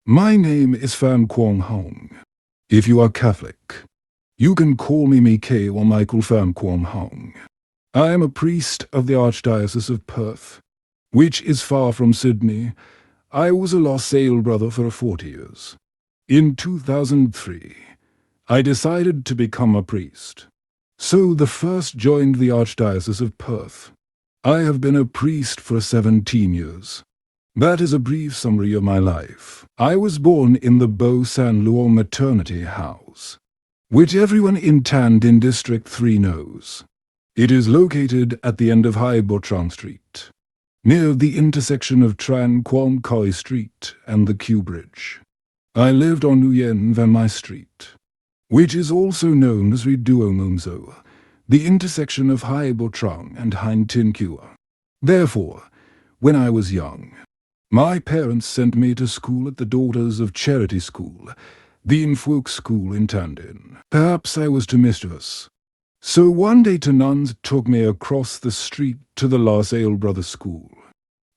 My name is Fan Kwong Hong. If you are Catholic, you can call me Mike or Michael Fan Kwong Hong. I am a priest of the Archdiocese of Perth, which is far from Sydney. I was a lost sail brother for 40 years. In 2003, I decided to become a priest. So the first joined the Archdiocese of Perth. I have been a priest for 17 years. That is a brief summary of my life. I was born in the Beau San Luang maternity house, which everyone in Tan Dinh District 3 knows. It is located at the end of Hai Bo Trang Street, near the intersection of Tran Quang Koi Street and the Q Bridge. I lived on Nguyen Van Mai Street, which is also known as Riduo, the intersection of Hai Bo Trang and Hein Tin Kua. Therefore, when I was young, my parents sent me to school at the Daughters of Charity School, the Infolk School in Tan Dinh. Perhaps I was too mischievous. So one day two nuns took me across the street to the La Salle Brothers School.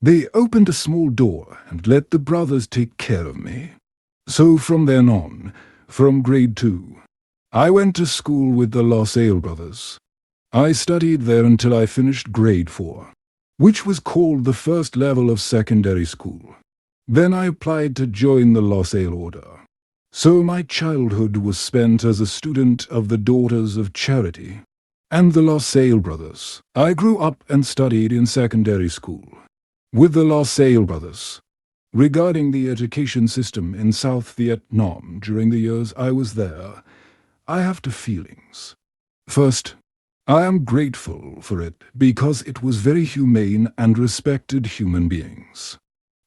They opened a small door and let the brothers take care of me. So from then on, from grade 2, I went to school with the La Salle Brothers. I studied there until I finished grade 4. Which was called the first level of secondary school. Then I applied to join the La Salle Order. So my childhood was spent as a student of the Daughters of Charity and the La Salle Brothers. I grew up and studied in secondary school with the La Salle Brothers. Regarding the education system in South Vietnam during the years I was there, I have two feelings. First, I am grateful for it because it was very humane and respected human beings.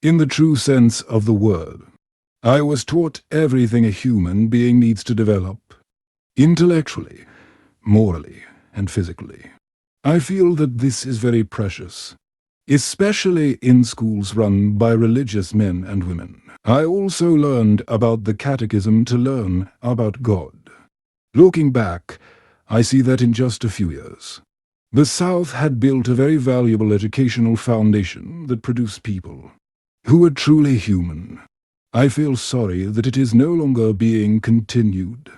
In the true sense of the word, I was taught everything a human being needs to develop, intellectually, morally, and physically. I feel that this is very precious, especially in schools run by religious men and women. I also learned about the catechism to learn about God. Looking back, I see that in just a few years, the South had built a very valuable educational foundation that produced people who were truly human. I feel sorry that it is no longer being continued.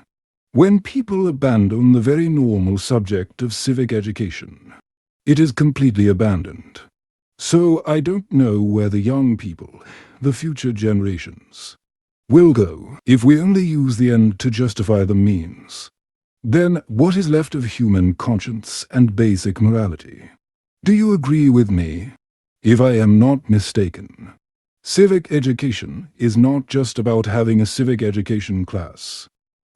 When people abandon the very normal subject of civic education, it is completely abandoned. So I don't know where the young people, the future generations, will go if we only use the end to justify the means. Then what is left of human conscience and basic morality? Do you agree with me? If I am not mistaken, civic education is not just about having a civic education class.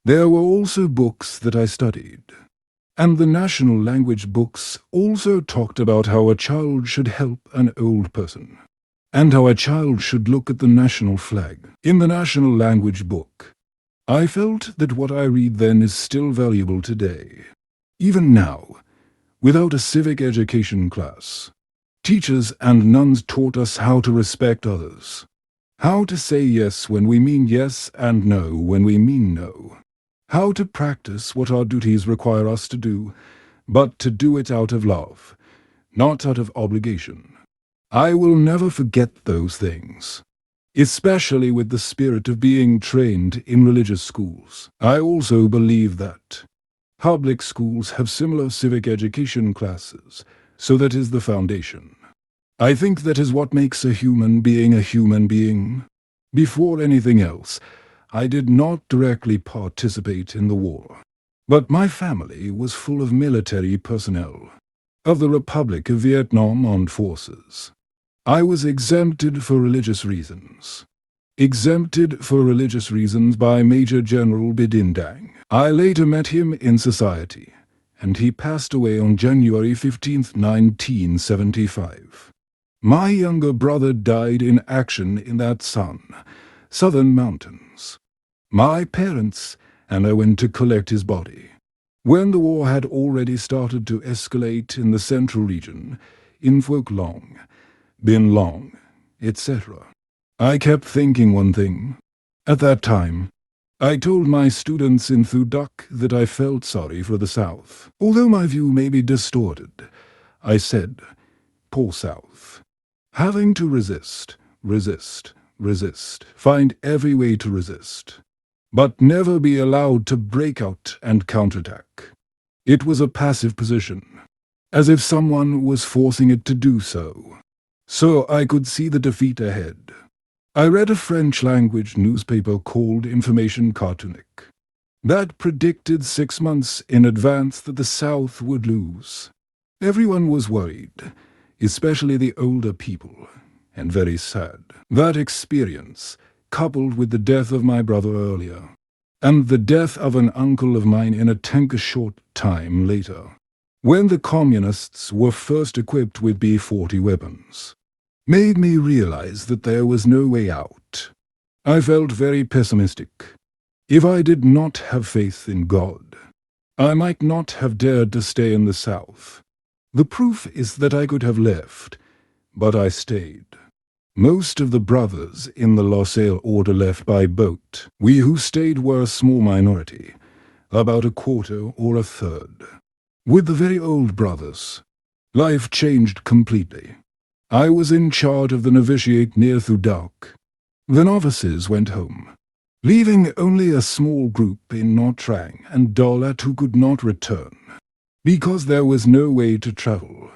There were also books that I studied. And the national language books also talked about how a child should help an old person, and how a child should look at the national flag. In the national language book, I felt that what I read then is still valuable today. Even now, without a civic education class, teachers and nuns taught us how to respect others, how to say yes when we mean yes and no when we mean no, how to practice what our duties require us to do, but to do it out of love, not out of obligation. I will never forget those things, especially with the spirit of being trained in religious schools. I also believe that public schools have similar civic education classes, so that is the foundation. I think that is what makes a human being a human being. Before anything else, I did not directly participate in the war, but my family was full of military personnel of the Republic of Vietnam Armed Forces. I was exempted for religious reasons. Exempted for religious reasons by Major General Bidin Dang. I later met him in society, and he passed away on January 15, 1975. My younger brother died in action in that southern mountains. My parents and I went to collect his body. When the war had already started to escalate in the central region, in Phuoc Long, Bin Long, etc. I kept thinking one thing. At that time, I told my students in Thu Duc that I felt sorry for the South. Although my view may be distorted, I said, poor South, having to resist, resist, find every way to resist, but never be allowed to break out and counterattack. It was a passive position, as if someone was forcing it to do so. So I could see the defeat ahead. I read a French-language newspaper called Information Cartonique that predicted 6 months in advance that the South would lose. Everyone was worried, especially the older people, and very sad. That experience, coupled with the death of my brother earlier, and the death of an uncle of mine in a tank a short time later, when the communists were first equipped with B-40 weapons, made me realize that there was no way out. I felt very pessimistic. If I did not have faith in God, I might not have dared to stay in the South. The proof is that I could have left, but I stayed. Most of the brothers in the LaSalle order left by boat. We who stayed were a small minority, about a quarter or a third. With the very old brothers, life changed completely. I was in charge of the novitiate near Thudak. The novices went home, leaving only a small group in Nha Trang and Dalat who could not return, because there was no way to travel.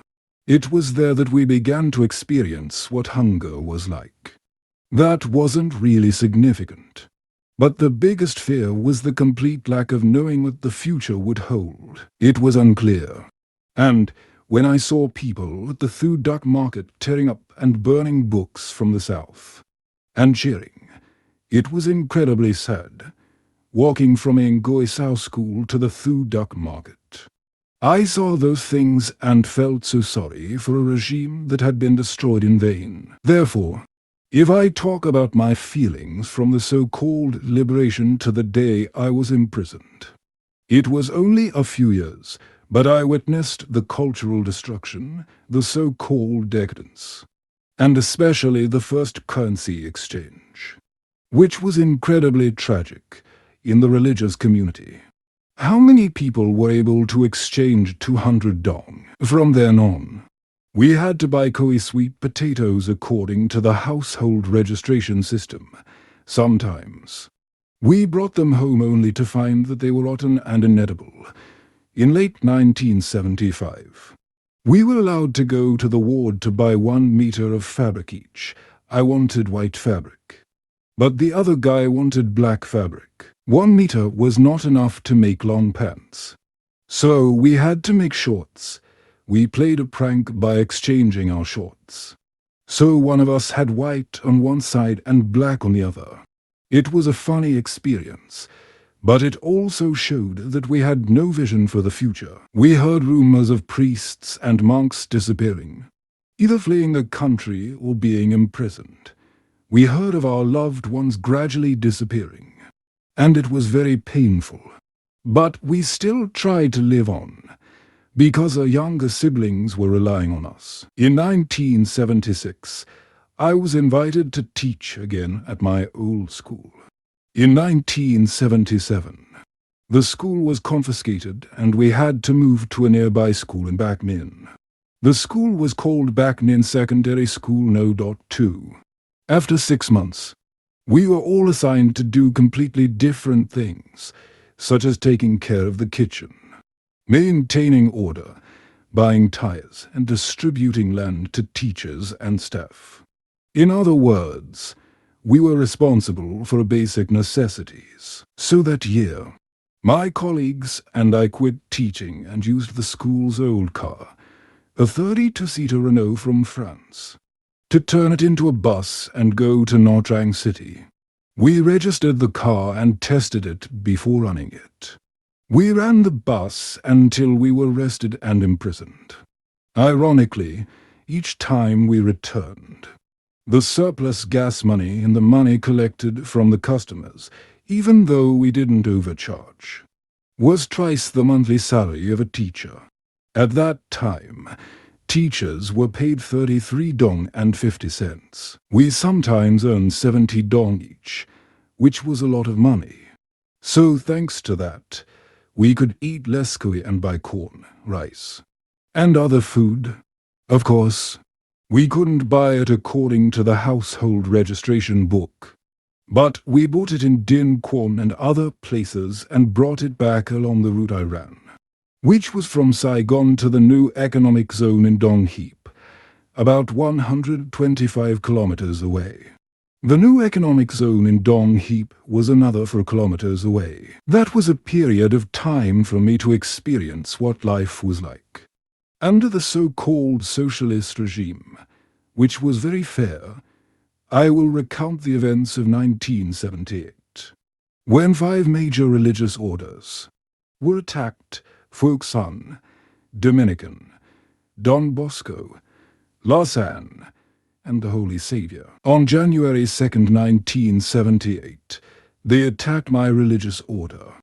It was there that we began to experience what hunger was like. That wasn't really significant, but the biggest fear was the complete lack of knowing what the future would hold. It was unclear, and when I saw people at the Thudak market tearing up and burning books from the South, and cheering, it was incredibly sad, walking from Ngoi Sao School to the Thudak market. I saw those things and felt so sorry for a regime that had been destroyed in vain. Therefore, if I talk about my feelings from the so-called liberation to the day I was imprisoned, it was only a few years, but I witnessed the cultural destruction, the so-called decadence, and especially the first currency exchange, which was incredibly tragic in the religious community. How many people were able to exchange 200 dong? From then on, we had to buy koi sweet potatoes according to the household registration system. Sometimes we brought them home only to find that they were rotten and inedible. In late 1975, we were allowed to go to the ward to buy 1 meter of fabric each. I wanted white fabric, but the other guy wanted black fabric. 1 meter was not enough to make long pants, so we had to make shorts. We played a prank by exchanging our shorts. So one of us had white on one side and black on the other. It was a funny experience, but it also showed that we had no vision for the future. We heard rumors of priests and monks disappearing, either fleeing the country or being imprisoned. We heard of our loved ones gradually disappearing, and it was very painful. But we still tried to live on, because our younger siblings were relying on us. In 1976, I was invited to teach again at my old school. In 1977, the school was confiscated and we had to move to a nearby school in Bac Ninh. The school was called Bac Ninh Secondary School No. 2. After 6 months, we were all assigned to do completely different things, such as taking care of the kitchen, maintaining order, buying tires, and distributing land to teachers and staff. In other words, we were responsible for basic necessities. So that year, my colleagues and I quit teaching and used the school's old car, a 32-seater Renault from France, to turn it into a bus and go to Nha Trang City. We registered the car and tested it before running it. We ran the bus until we were arrested and imprisoned. Ironically, each time we returned, the surplus gas money and the money collected from the customers, even though we didn't overcharge, was twice the monthly salary of a teacher. At that time, teachers were paid 33 dong and 50 cents. We sometimes earned 70 dong each, which was a lot of money. So thanks to that, we could eat less koi and buy corn, rice, and other food. Of course, We couldn't buy it according to the household registration book, but we bought it in Din Quon and other places and brought it back along the route I ran, which was from Saigon to the new economic zone in Dong Heap, about 125 kilometers away. The new economic zone in Dong Heap was another 4 kilometers away. That was a period of time for me to experience what life was like under the so-called socialist regime, which was very fair. I will recount the events of 1978, when 5 major religious orders were attacked: Folk Sun, Dominican, Don Bosco, Lausanne, and the Holy Savior. On January 2nd, 1978, they attacked my religious order.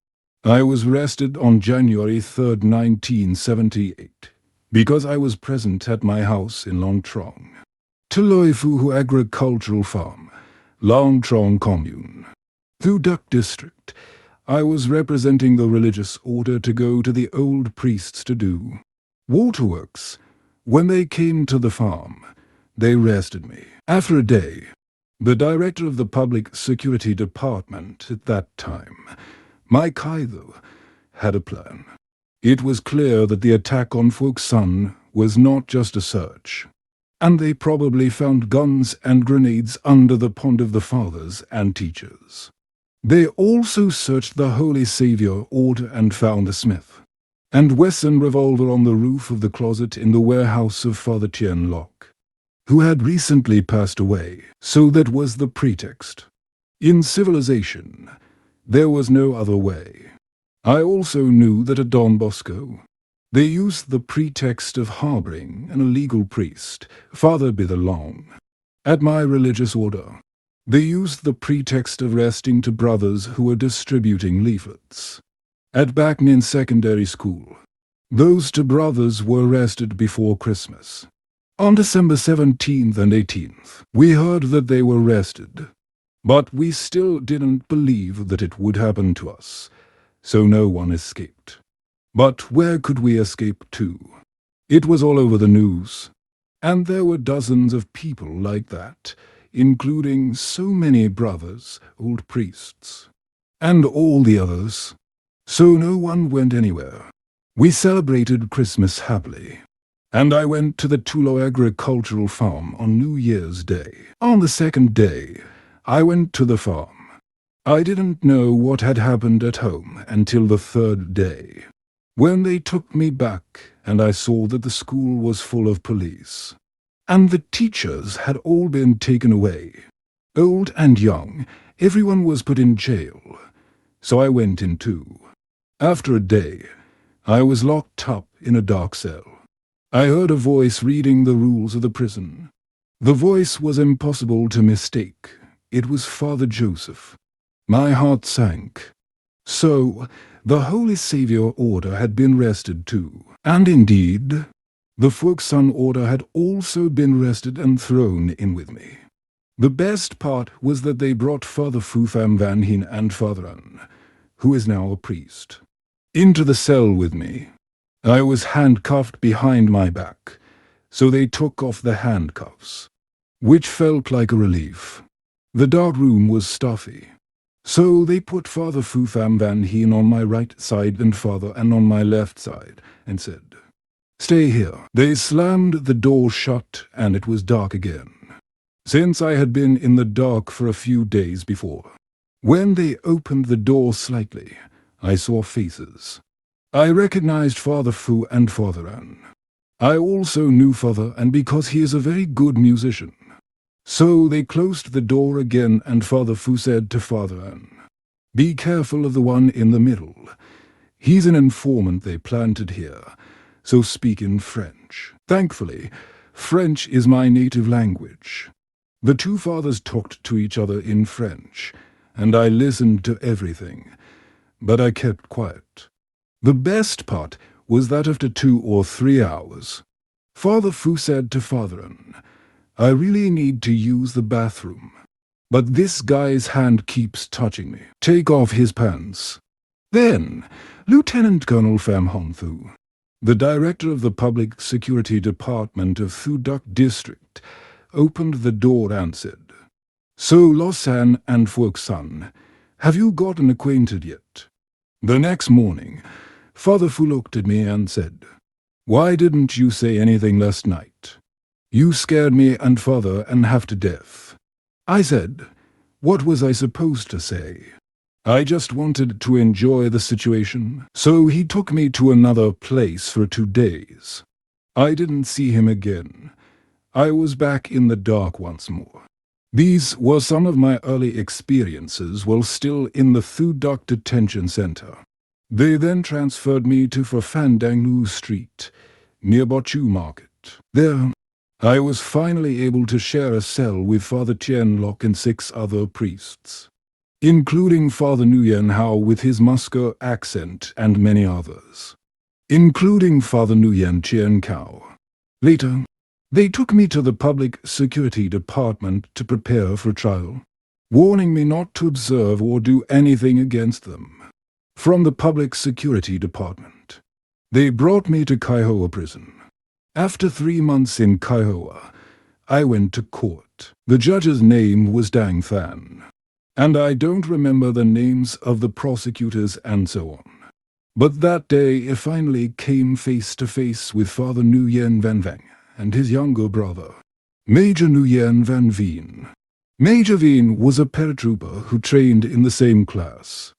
I was arrested on January 3rd, 1978, because I was present at my house in Long Trong, Tuloifu Agricultural Farm, Long Trong Commune. Through Duck District, I was representing the religious order to go to the old priests to do waterworks. When they came to the farm, they arrested me. After a day, the director of the Public Security Department at that time, Mike Kaido, had a plan. It was clear that the attack on Folk Sun was not just a search, and they probably found guns and grenades under the pond of the fathers and teachers. They also searched the Holy Savior Order and found a Smith and Wesson revolver on the roof of the closet in the warehouse of Father Tien Loc, who had recently passed away, so that was the pretext. In civilization, there was no other way. I also knew that at Don Bosco, they used the pretext of harboring an illegal priest, Father Bitherlong. At my religious order, they used the pretext of arresting 2 brothers who were distributing leaflets. At Backnin Secondary School, those 2 brothers were arrested before Christmas. On December 17th and 18th, we heard that they were arrested, but we still didn't believe that it would happen to us, so no one escaped. But where could we escape to? It was all over the news, and there were dozens of people like that, including so many brothers, old priests, and all the others. So no one went anywhere. We celebrated Christmas happily, and I went to the Tulo Agricultural Farm on New Year's Day. On the 2nd day, I went to the farm. I didn't know what had happened at home until the 3rd day, when they took me back and I saw that the school was full of police, and the teachers had all been taken away. Old and young, everyone was put in jail, so I went in too. After a day, I was locked up in a dark cell. I heard a voice reading the rules of the prison. The voice was impossible to mistake. It was Father Joseph. My heart sank. So, the Holy Savior Order had been arrested too. And indeed, the Folk Sun Order had also been arrested and thrown in with me. The best part was that they brought Father Phu Pham Van Hien and Father An, who is now a priest, into the cell with me. I was handcuffed behind my back, so they took off the handcuffs, which felt like a relief. The dark room was stuffy, so they put Father Phu Pham Van Hien on my right side and Father An on my left side, and said, "Stay here." They slammed the door shut, and it was dark again, since I had been in the dark for a few days before. When they opened the door slightly, I saw faces. I recognized Father Phu and Father An. I also knew Father An because he is a very good musician. So they closed the door again, and Father Phu said to Father An, "Be careful of the one in the middle. He's an informant they planted here, so speak in French." Thankfully, French is my native language. The 2 fathers talked to each other in French, and I listened to everything, but I kept quiet. The best part was that after 2 or 3 hours, Father Phu said to Father An, "I really need to use the bathroom, but this guy's hand keeps touching me. Take off his pants." Then Lieutenant Colonel Pham Hon Thu The director of the Public Security Department of Thudak District opened the door and said, "So, Losan and Fuoksan, have you gotten acquainted yet?" The next morning, Father Fu looked at me and said, "Why didn't you say anything last night? You scared me and Father and half to death." I said, "What was I supposed to say? I just wanted to enjoy the situation." So he took me to another place for 2 days. I didn't see him again. I was back in the dark once more. These were some of my early experiences while still in the Thudak Detention Center. They then transferred me to Fafandanglu Street, near Bochu Market. There, I was finally able to share a cell with Father Tianlok and 6 other priests, including Father Nguyen Hao with his Musco accent and many others, including Father Nguyen Chien Kao. Later, they took me to the Public Security Department to prepare for trial, warning me not to observe or do anything against them. From the Public Security Department, they brought me to Kaihoa prison. After 3 months in Kaihoa, I went to court. The judge's name was Dang Than, and I don't remember the names of the prosecutors and so on. But that day I finally came face to face with Father Nguyen Van Vang and his younger brother, Major Nguyen Van Veen. Major Veen was a paratrooper who trained in the same class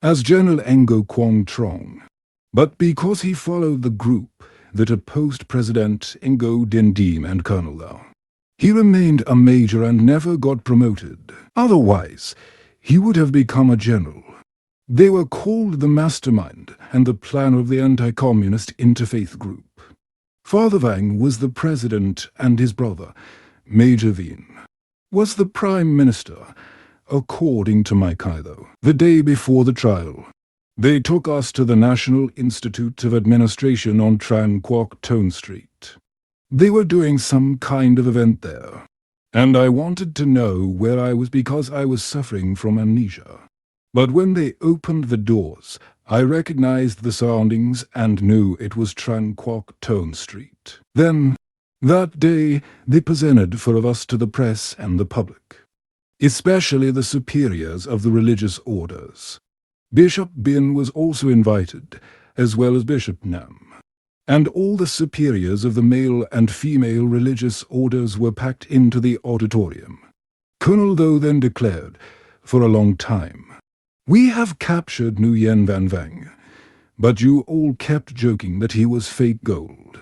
as General Ngo Quang Trong, but because he followed the group that opposed President Ngo Dinh Diem and Colonel Lau, he remained a major and never got promoted. Otherwise, he would have become a general. They were called the mastermind and the planner of the anti-communist interfaith group. Father Vang was the president and his brother, Major Veen, was the prime minister, according to my Kaido. The day before the trial, they took us to the National Institute of Administration on Tran Quoc Ton Street. They were doing some kind of event there, and I wanted to know where I was because I was suffering from amnesia. But when they opened the doors, I recognized the surroundings and knew it was Tran Quoc Ton Street. Then, that day, they presented 4 of us to the press and the public, especially the superiors of the religious orders. Bishop Bin was also invited, as well as Bishop Nam. And all the superiors of the male and female religious orders were packed into the auditorium. Colonel Tho then declared, for a long time, "We have captured Nguyen Van Vang, but you all kept joking that he was fake gold.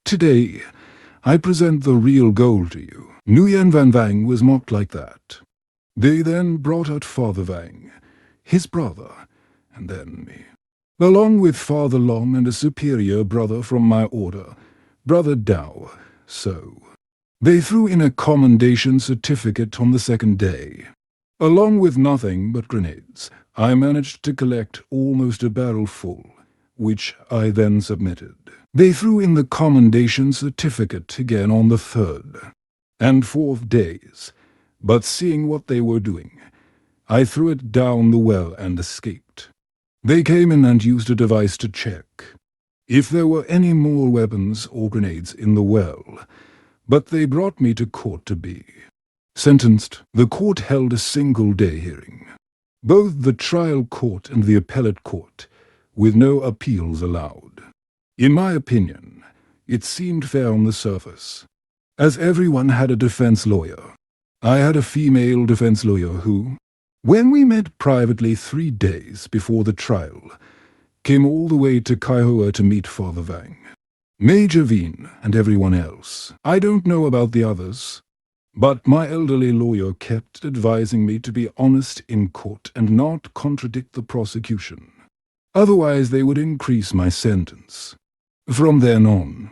Today, I present the real gold to you." Nguyen Van Vang was mocked like that. They then brought out Father Vang, his brother, and then me, along with Father Long and a superior brother from my order, Brother Dao. So, they threw in a commendation certificate on the 2nd day. Along with nothing but grenades, I managed to collect almost a barrel full, which I then submitted. They threw in the commendation certificate again on the 3rd and 4th days, but seeing what they were doing, I threw it down the well and escaped. They came in and used a device to check if there were any more weapons or grenades in the well, but they brought me to court to be sentenced. The court held a single-day hearing, both the trial court and the appellate court, with no appeals allowed. In my opinion, it seemed fair on the surface, as everyone had a defense lawyer. I had a female defense lawyer who, when we met privately 3 days before the trial, came all the way to Kaihoa to meet Father Vang, Major Veen, and everyone else. I don't know about the others, but my elderly lawyer kept advising me to be honest in court and not contradict the prosecution. Otherwise they would increase my sentence. From then on,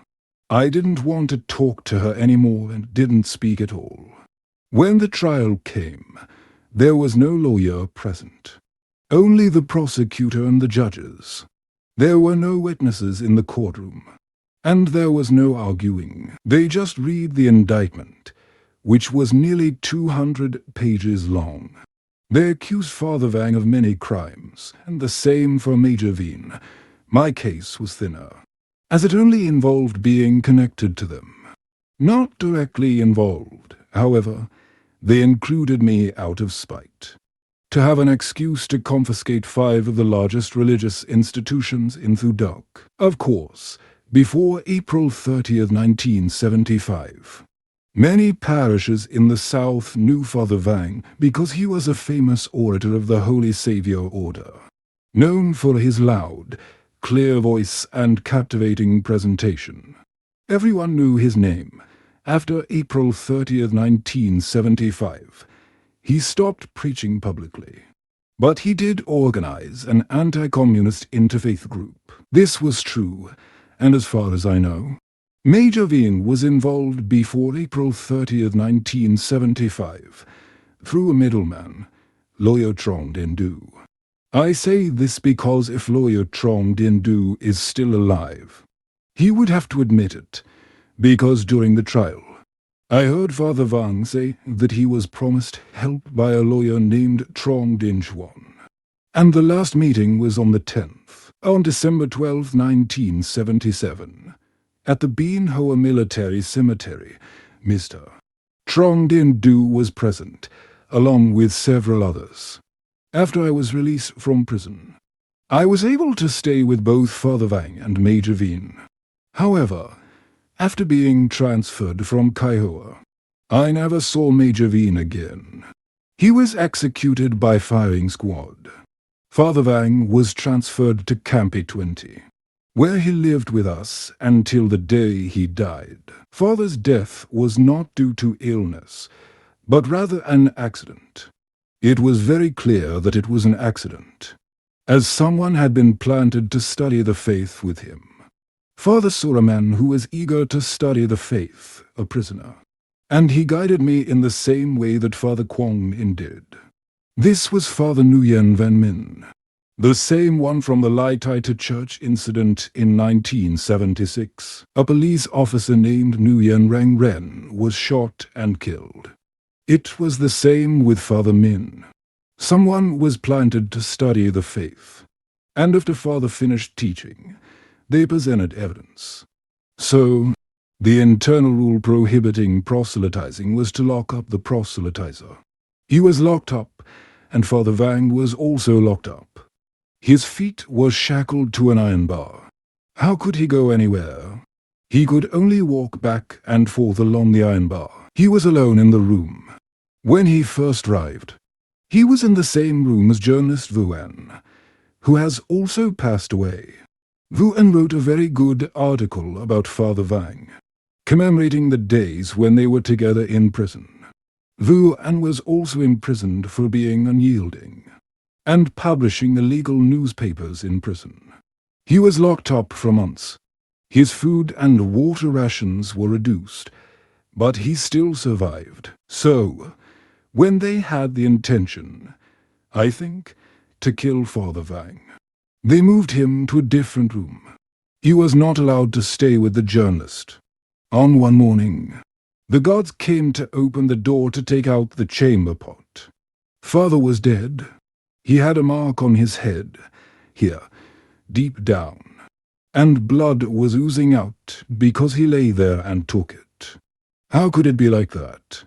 I didn't want to talk to her anymore and didn't speak at all. When the trial came, there was no lawyer present, only the prosecutor and the judges. There were no witnesses in the courtroom, and there was no arguing. They just read the indictment, which was nearly 200 pages long. They accused Father Vang of many crimes, and the same for Major Veen. My case was thinner. as it only involved being connected to them. Not directly involved, however, they included me out of spite, to have an excuse to confiscate 5 of the largest religious institutions in Thudok, of course, before April 30th, 1975. Many parishes in the south knew Father Vang because he was a famous orator of the Holy Saviour Order, known for his loud, clear voice and captivating presentation. Everyone knew his name. After April 30th, 1975, he stopped preaching publicly. But he did organize an anti-communist interfaith group. This was true, and as far as I know, Major Veen was involved before April 30th, 1975, through a middleman, Lawyer Trong Din Du. I say this because if Lawyer Trong Din Du is still alive, he would have to admit it, because during the trial, I heard Father Vang say that he was promised help by a lawyer named Trong Din Chuan. And the last meeting was on the 10th, on December 12, 1977. At the Bien Hoa Military Cemetery, Mr. Trong Din Du was present, along with several others. After I was released from prison, I was able to stay with both Father Vang and Major Veen. However, after being transferred from Kaihoa, I never saw Major Veen again. He was executed by firing squad. Father Vang was transferred to Camp 20, where he lived with us until the day he died. Father's death was not due to illness, but rather an accident. It was very clear that it was an accident, as someone had been planted to study the faith with him. Father saw a man who was eager to study the faith, a prisoner, and he guided me in the same way that Father Quang Min did. This was Father Nguyen Van Min, the same one from the Lai Tai To Church incident in 1976. A police officer named Nguyen Rang Ren was shot and killed. It was the same with Father Min. Someone was planted to study the faith, and after Father finished teaching, they presented evidence. So, the internal rule prohibiting proselytizing was to lock up the proselytizer. He was locked up, and Father Vang was also locked up. His feet were shackled to an iron bar. How could he go anywhere? He could only walk back and forth along the iron bar. He was alone in the room. When he first arrived, he was in the same room as journalist Vu An, who has also passed away. Vu An wrote a very good article about Father Vang, commemorating the days when they were together in prison. Vu An was also imprisoned for being unyielding, and publishing illegal newspapers in prison. He was locked up for months. His food and water rations were reduced, but he still survived. So, when they had the intention, I think, to kill Father Vang, they moved him to a different room. He was not allowed to stay with the journalist. On one morning, the guards came to open the door to take out the chamber pot. Father was dead. He had a mark on his head, here, deep down, and blood was oozing out because he lay there and took it. How could it be like that?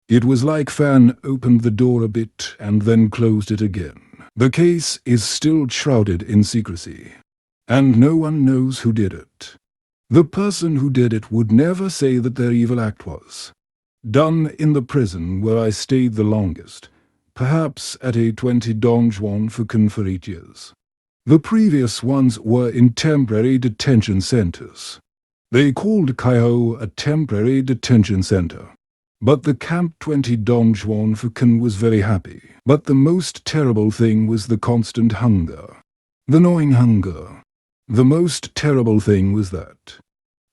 It was like Fan opened the door a bit and then closed it again. The case is still shrouded in secrecy, and no one knows who did it. The person who did it would never say that their evil act was done in the prison where I stayed the longest, perhaps at a 20 Dong Juan Fukan for 8 years. The previous ones were in temporary detention centers. They called Kaiho a temporary detention center. But the Camp 20 Dong Juan Fukan was very happy. But the most terrible thing was the constant hunger. The gnawing hunger. The most terrible thing was that,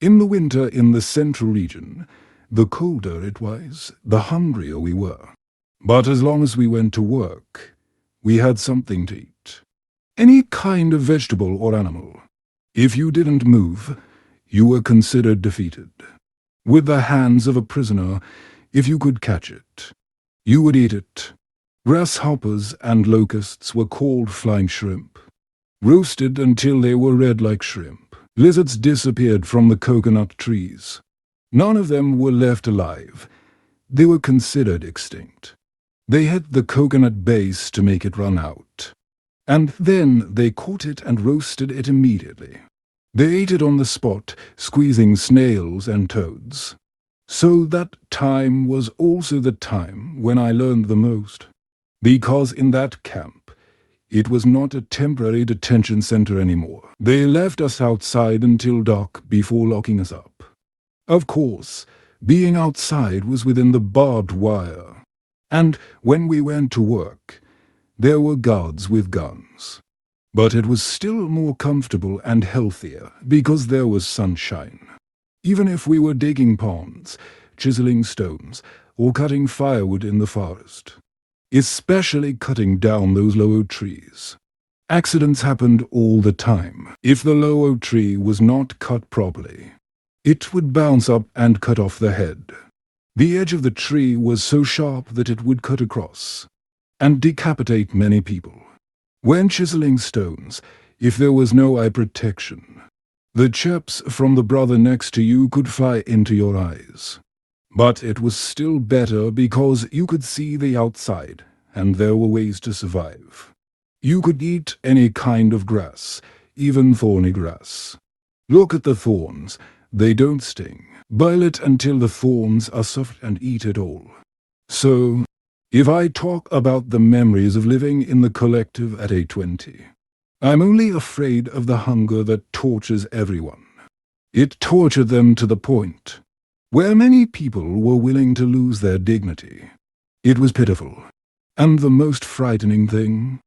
in the winter in the central region, the colder it was, the hungrier we were. But as long as we went to work, we had something to eat. Any kind of vegetable or animal. If you didn't move, you were considered defeated. With the hands of a prisoner, if you could catch it, you would eat it. Grasshoppers and locusts were called flying shrimp, roasted until they were red like shrimp. Lizards disappeared from the coconut trees. None of them were left alive. They were considered extinct. They hit the coconut base to make it run out. And then they caught it and roasted it immediately. They ate it on the spot, squeezing snails and toads. So that time was also the time when I learned the most. Because in that camp, it was not a temporary detention center anymore. They left us outside until dark before locking us up. Of course, being outside was within the barbed wire. And when we went to work, there were guards with guns. But it was still more comfortable and healthier because there was sunshine. Even if we were digging ponds, chiseling stones, or cutting firewood in the forest. Especially cutting down those low trees. Accidents happened all the time. If the low tree was not cut properly, it would bounce up and cut off the head. The edge of the tree was so sharp that it would cut across and decapitate many people. When chiseling stones, if there was no eye protection, the chips from the brother next to you could fly into your eyes. But it was still better because you could see the outside, and there were ways to survive. You could eat any kind of grass, even thorny grass. Look at the thorns, they don't sting. Boil it until the thorns are soft and eat it all. So, if I talk about the memories of living in the collective at 820, I'm only afraid of the hunger that tortures everyone. It tortured them to the point where many people were willing to lose their dignity. It was pitiful. And the most frightening thing,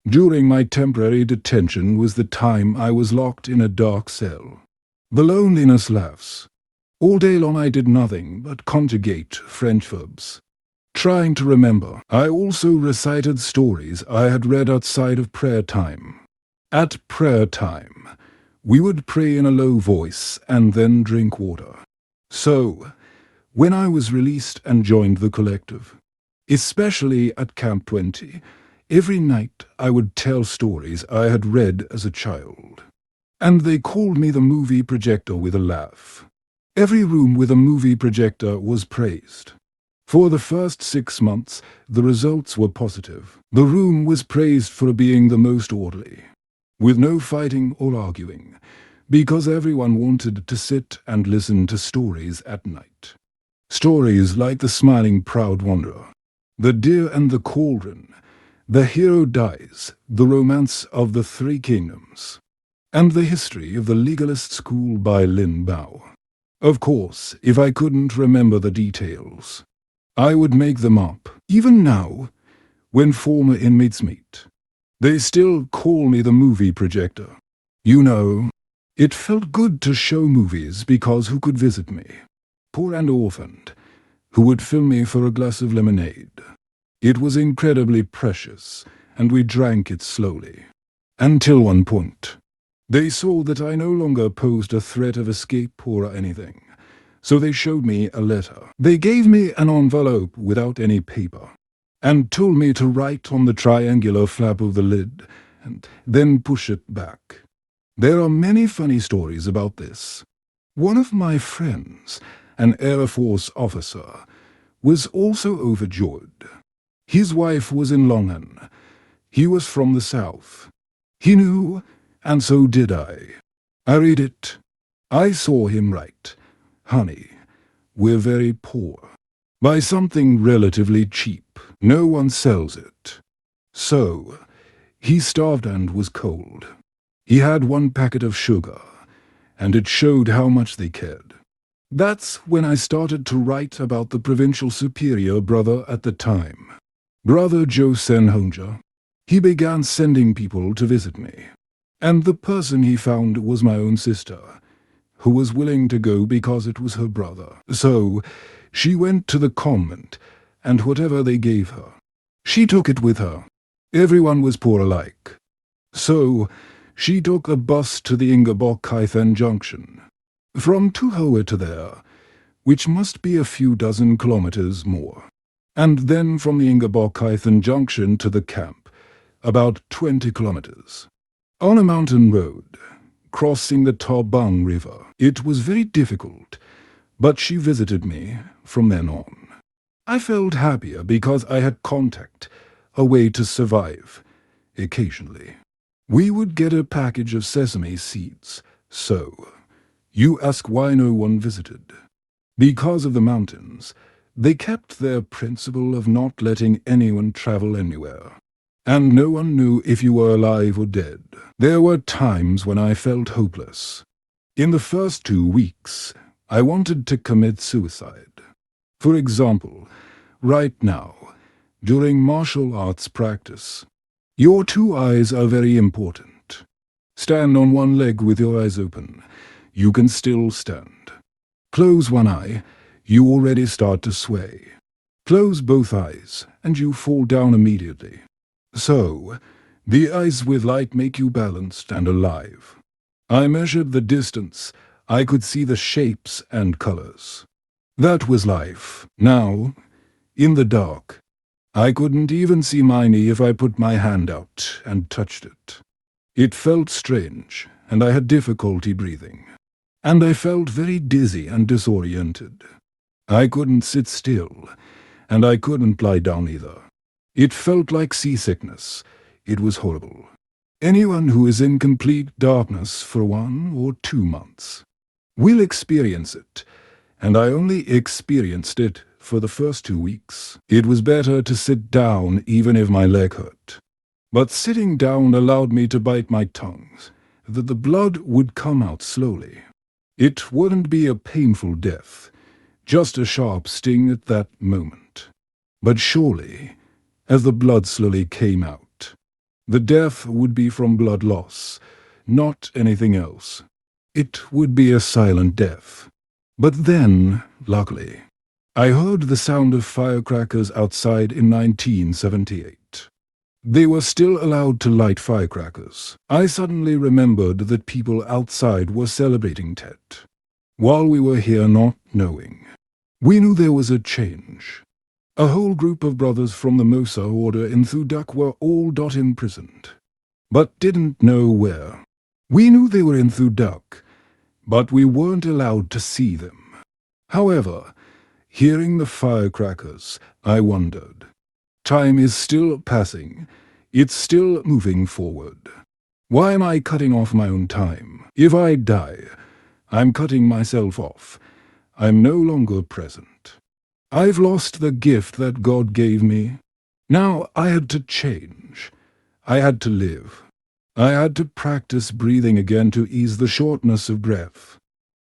during my temporary detention was the time I was locked in a dark cell. The loneliness laughs. All day long I did nothing but conjugate French verbs. Trying to remember, I also recited stories I had read outside of prayer time. At prayer time, we would pray in a low voice and then drink water. So, when I was released and joined the collective, especially at Camp 20, every night I would tell stories I had read as a child. And they called me the movie projector with a laugh. Every room with a movie projector was praised. For the first 6 months, the results were positive. The room was praised for being the most orderly, with no fighting or arguing, because everyone wanted to sit and listen to stories at night. Stories like The Smiling Proud Wanderer, The Deer and the Cauldron, The Hero Dies, The Romance of the Three Kingdoms, and The History of the Legalist School by Lin Bao. Of course, if I couldn't remember the details, I would make them up. Even now, when former inmates meet, they still call me the movie projector. You know, it felt good to show movies because who could visit me? Poor and orphaned, who would fill me for a glass of lemonade. It was incredibly precious, and we drank it slowly. Until one point, they saw that I no longer posed a threat of escape or anything, so they showed me a letter. They gave me an envelope without any paper, and told me to write on the triangular flap of the lid, and then push it back. There are many funny stories about this. One of my friends, an Air Force officer, was also overjoyed. His wife was in Longan. He was from the South. He knew, and so did I. I read it. I saw him write, "Honey, we're very poor. Buy something relatively cheap. No one sells it." So, he starved and was cold. He had 1 packet of sugar, and it showed how much they cared. That's when I started to write about the provincial superior brother at the time, Brother Joe Senhonja. He began sending people to visit me, and the person he found was my own sister, who was willing to go because it was her brother. So, she went to the convent, and whatever they gave her, she took it with her. Everyone was poor alike. So, she took a bus to the Ingeborg-Kythen junction. From Tuhoe to there, which must be a few dozen kilometers more. And then from the Ingeborg-Kythen junction to the camp, about 20 kilometers. On a mountain road, crossing the Tarbang River. It was very difficult, but she visited me from then on. I felt happier because I had contact, a way to survive, occasionally. We would get a package of sesame seeds, so you ask why no one visited. Because of the mountains, they kept their principle of not letting anyone travel anywhere. And no one knew if you were alive or dead. There were times when I felt hopeless. In the first 2 weeks, I wanted to commit suicide. For example, right now, during martial arts practice, your 2 eyes are very important. Stand on one leg with your eyes open. You can still stand. Close one eye, you already start to sway. Close both eyes, and you fall down immediately. So, the eyes with light make you balanced and alive. I measured the distance. I could see the shapes and colors. That was life. Now, in the dark, I couldn't even see my knee if I put my hand out and touched it. It felt strange, and I had difficulty breathing. And I felt very dizzy and disoriented. I couldn't sit still, and I couldn't lie down either. It felt like seasickness. It was horrible. Anyone who is in complete darkness for 1 or 2 months will experience it, and I only experienced it for the first 2 weeks. It was better to sit down even if my leg hurt. But sitting down allowed me to bite my tongue, that the blood would come out slowly. It wouldn't be a painful death, just a sharp sting at that moment. But surely, as the blood slowly came out, the death would be from blood loss, not anything else. It would be a silent death. But then, luckily, I heard the sound of firecrackers outside in 1978. They were still allowed to light firecrackers. I suddenly remembered that people outside were celebrating Tet, while we were here not knowing. We knew there was a change. A whole group of brothers from the Mosa order in Thudak were all imprisoned, but didn't know where. We knew they were in Thudak, but we weren't allowed to see them. However, hearing the firecrackers, I wondered. Time is still passing. It's still moving forward. Why am I cutting off my own time? If I die, I'm cutting myself off. I'm no longer present. I've lost the gift that God gave me. Now I had to change. I had to live. I had to practice breathing again to ease the shortness of breath.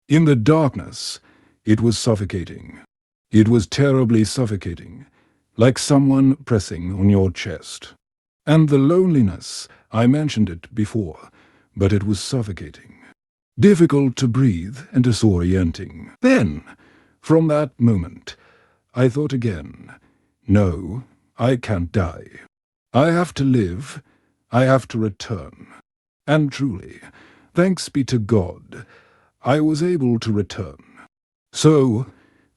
In the darkness, it was suffocating. It was terribly suffocating, like someone pressing on your chest. And the loneliness, I mentioned it before, but it was suffocating. Difficult to breathe and disorienting. Then, from that moment, I thought again, no, I can't die. I have to live. I have to return. And truly, thanks be to God, I was able to return. So,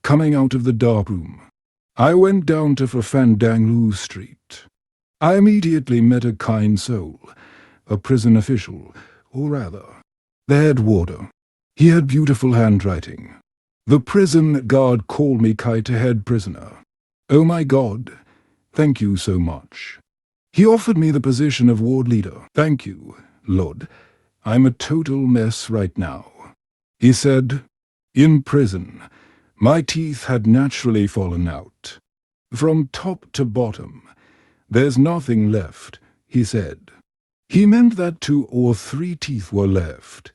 coming out of the dark room, I went down to Fafandanglu Street. I immediately met a kind soul, a prison official, or rather, the head warder. He had beautiful handwriting. The prison guard called me Kite head prisoner. Oh my God, thank you so much. He offered me the position of ward leader. Thank you, Lord. I'm a total mess right now. He said, in prison, my teeth had naturally fallen out. From top to bottom, there's nothing left, he said. He meant that 2 or 3 teeth were left,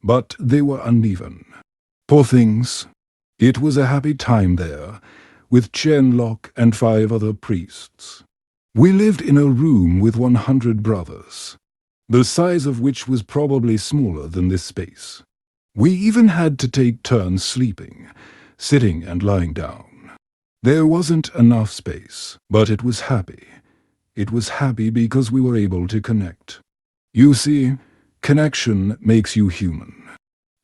but they were uneven. Poor things. It was a happy time there, with Chenlock and 5 other priests. We lived in a room with 100 brothers, the size of which was probably smaller than this space. We even had to take turns sleeping, sitting and lying down. There wasn't enough space, but it was happy. It was happy because we were able to connect. You see, connection makes you human.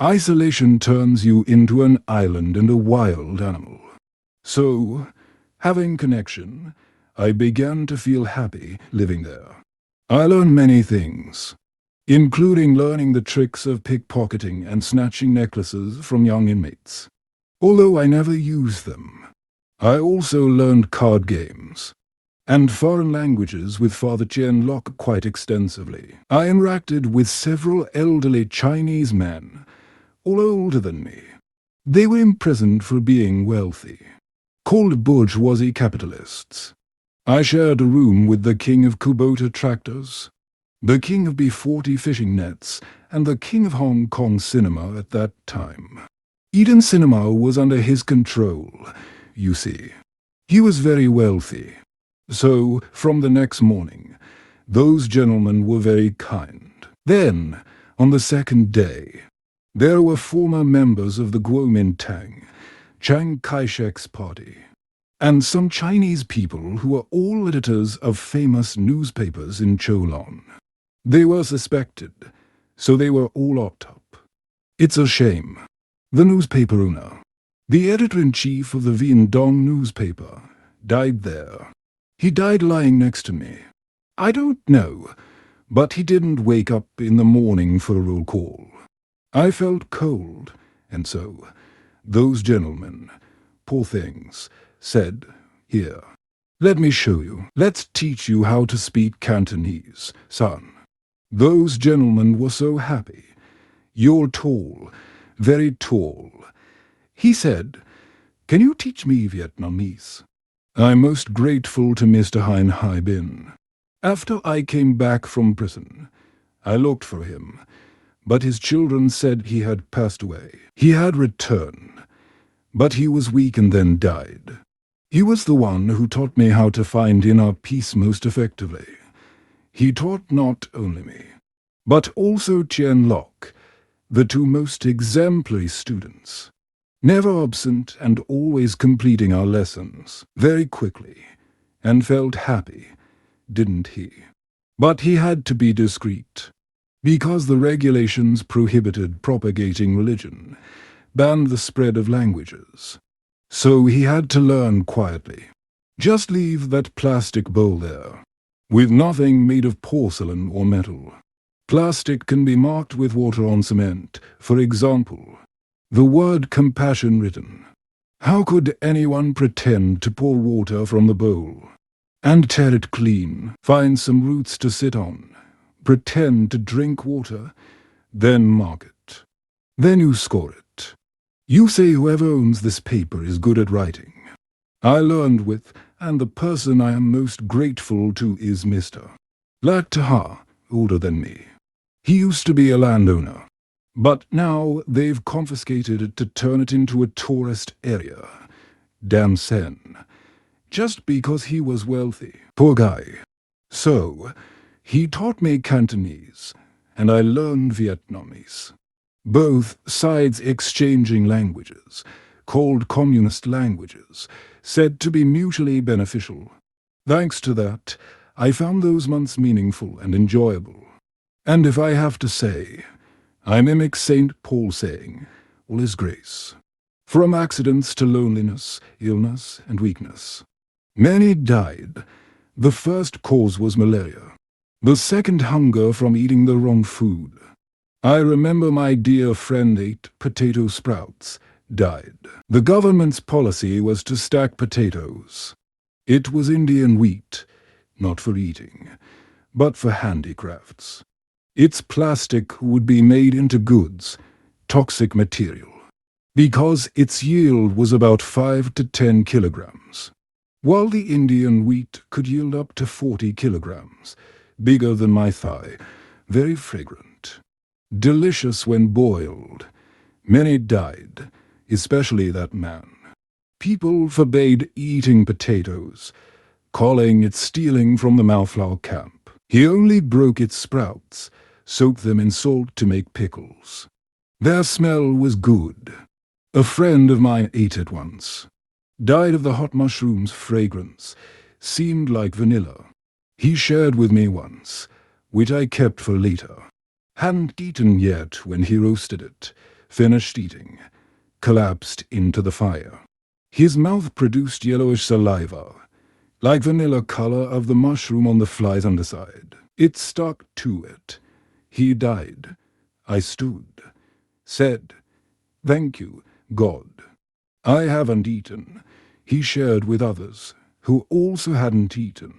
Isolation turns you into an island and a wild animal. So, having connection, I began to feel happy living there. I learned many things. including learning the tricks of pickpocketing and snatching necklaces from young inmates. Although I never used them, I also learned card games and foreign languages with Father Chien Lok quite extensively. I interacted with several elderly Chinese men, all older than me. They were imprisoned for being wealthy, called bourgeoisie capitalists. I shared a room with the king of Kubota tractors, the king of B-40 fishing nets, and the king of Hong Kong cinema at that time. Eden Cinema was under his control, you see. He was very wealthy. So, from the next morning, those gentlemen were very kind. Then, on the second day, there were former members of the Kuomintang, Chiang Kai-shek's party, and some Chinese people who were all editors of famous newspapers in Cholon. They were suspected, so they were all locked up. It's a shame. The newspaper owner, the editor-in-chief of the Vian Dong newspaper, died there. He died lying next to me. I don't know, but he didn't wake up in the morning for a roll call. I felt cold, and so those gentlemen, poor things, said, "Here, let me show you. Let's teach you how to speak Cantonese, son." Those gentlemen were so happy. "You're tall, very tall." He said, "Can you teach me Vietnamese?" I'm most grateful to Mr. Hein Hai Bin. After I came back from prison, I looked for him, but his children said he had passed away. He had returned, but he was weak and then died. He was the one who taught me how to find inner peace most effectively. He taught not only me, but also Chien Lok, the two most exemplary students, never absent and always completing our lessons very quickly, and felt happy, didn't he? But he had to be discreet, because the regulations prohibited propagating religion, banned the spread of languages. So he had to learn quietly. Just leave that plastic bowl there, with nothing made of porcelain or metal. Plastic can be marked with water on cement, for example. The word compassion written. How could anyone pretend to pour water from the bowl and tear it clean, find some roots to sit on, pretend to drink water, then mark it? Then you score it. You say whoever owns this paper is good at writing. I learned with, and the person I am most grateful to is Mr. Lak Taha, older than me. He used to be a landowner. But now they've confiscated it to turn it into a tourist area. Dam Sen. Just because he was wealthy. Poor guy. So, he taught me Cantonese, and I learned Vietnamese. Both sides exchanging languages, called communist languages, said to be mutually beneficial. Thanks to that, I found those months meaningful and enjoyable. And if I have to say, I mimic St. Paul saying, all is grace. From accidents to loneliness, illness, and weakness. Many died. The first cause was malaria. The second, hunger from eating the wrong food. I remember my dear friend ate potato sprouts, died. The government's policy was to stack potatoes. It was Indian wheat, not for eating, but for handicrafts. Its plastic would be made into goods, toxic material, because its yield was about 5 to 10 kilograms, while the Indian wheat could yield up to 40 kilograms, bigger than my thigh, very fragrant, delicious when boiled. Many died, especially that man. People forbade eating potatoes, calling it stealing from the Mayflower camp. He only broke its sprouts, soaked them in salt to make pickles. Their smell was good. A friend of mine ate it once. Died of the hot mushroom's fragrance. Seemed like vanilla. He shared with me once, which I kept for later. Hadn't eaten yet when he roasted it. Finished eating. Collapsed into the fire. His mouth produced yellowish saliva, like vanilla color of the mushroom on the fly's underside. It stuck to it. He died. I stood, said, "Thank you, God. I haven't eaten." He shared with others, who also hadn't eaten.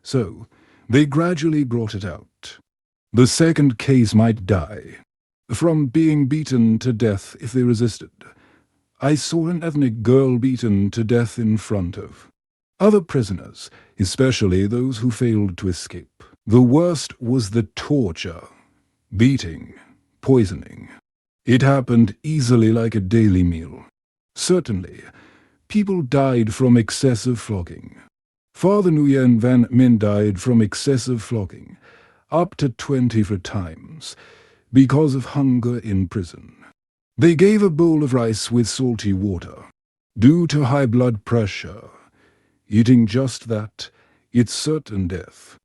So, they gradually brought it out. The second case might die, from being beaten to death if they resisted. I saw an ethnic girl beaten to death in front of other prisoners, especially those who failed to escape. The worst was the torture, beating, poisoning. It happened easily like a daily meal. Certainly, people died from excessive flogging. Father Nguyen Van Min died from excessive flogging, up to 24 times, because of hunger in prison. They gave a bowl of rice with salty water. Due to high blood pressure, eating just that, it's certain death.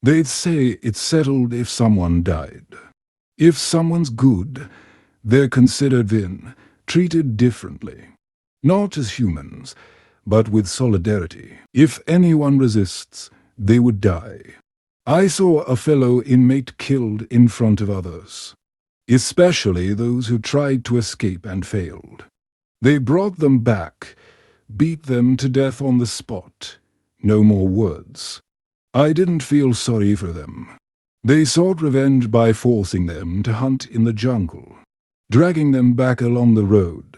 They'd say it's settled if someone died. If someone's good, they're considered then, treated differently. Not as humans, but with solidarity. If anyone resists, they would die. I saw a fellow inmate killed in front of others, especially those who tried to escape and failed. They brought them back, beat them to death on the spot. No more words. I didn't feel sorry for them. They sought revenge by forcing them to hunt in the jungle, dragging them back along the road,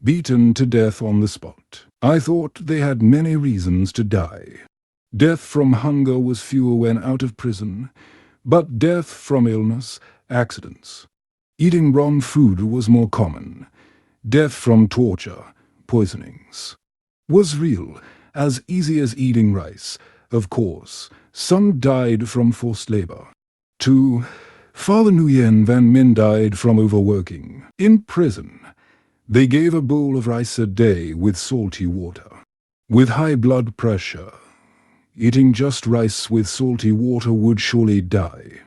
beaten to death on the spot. I thought they had many reasons to die. Death from hunger was fewer when out of prison, but death from illness, accidents. Eating wrong food was more common. Death from torture, poisonings, was real, as easy as eating rice. Of course, some died from forced labor. 2. Father Nguyen Van Min died from overworking. In prison, they gave a bowl of rice a day with salty water. With high blood pressure, eating just rice with salty water would surely die.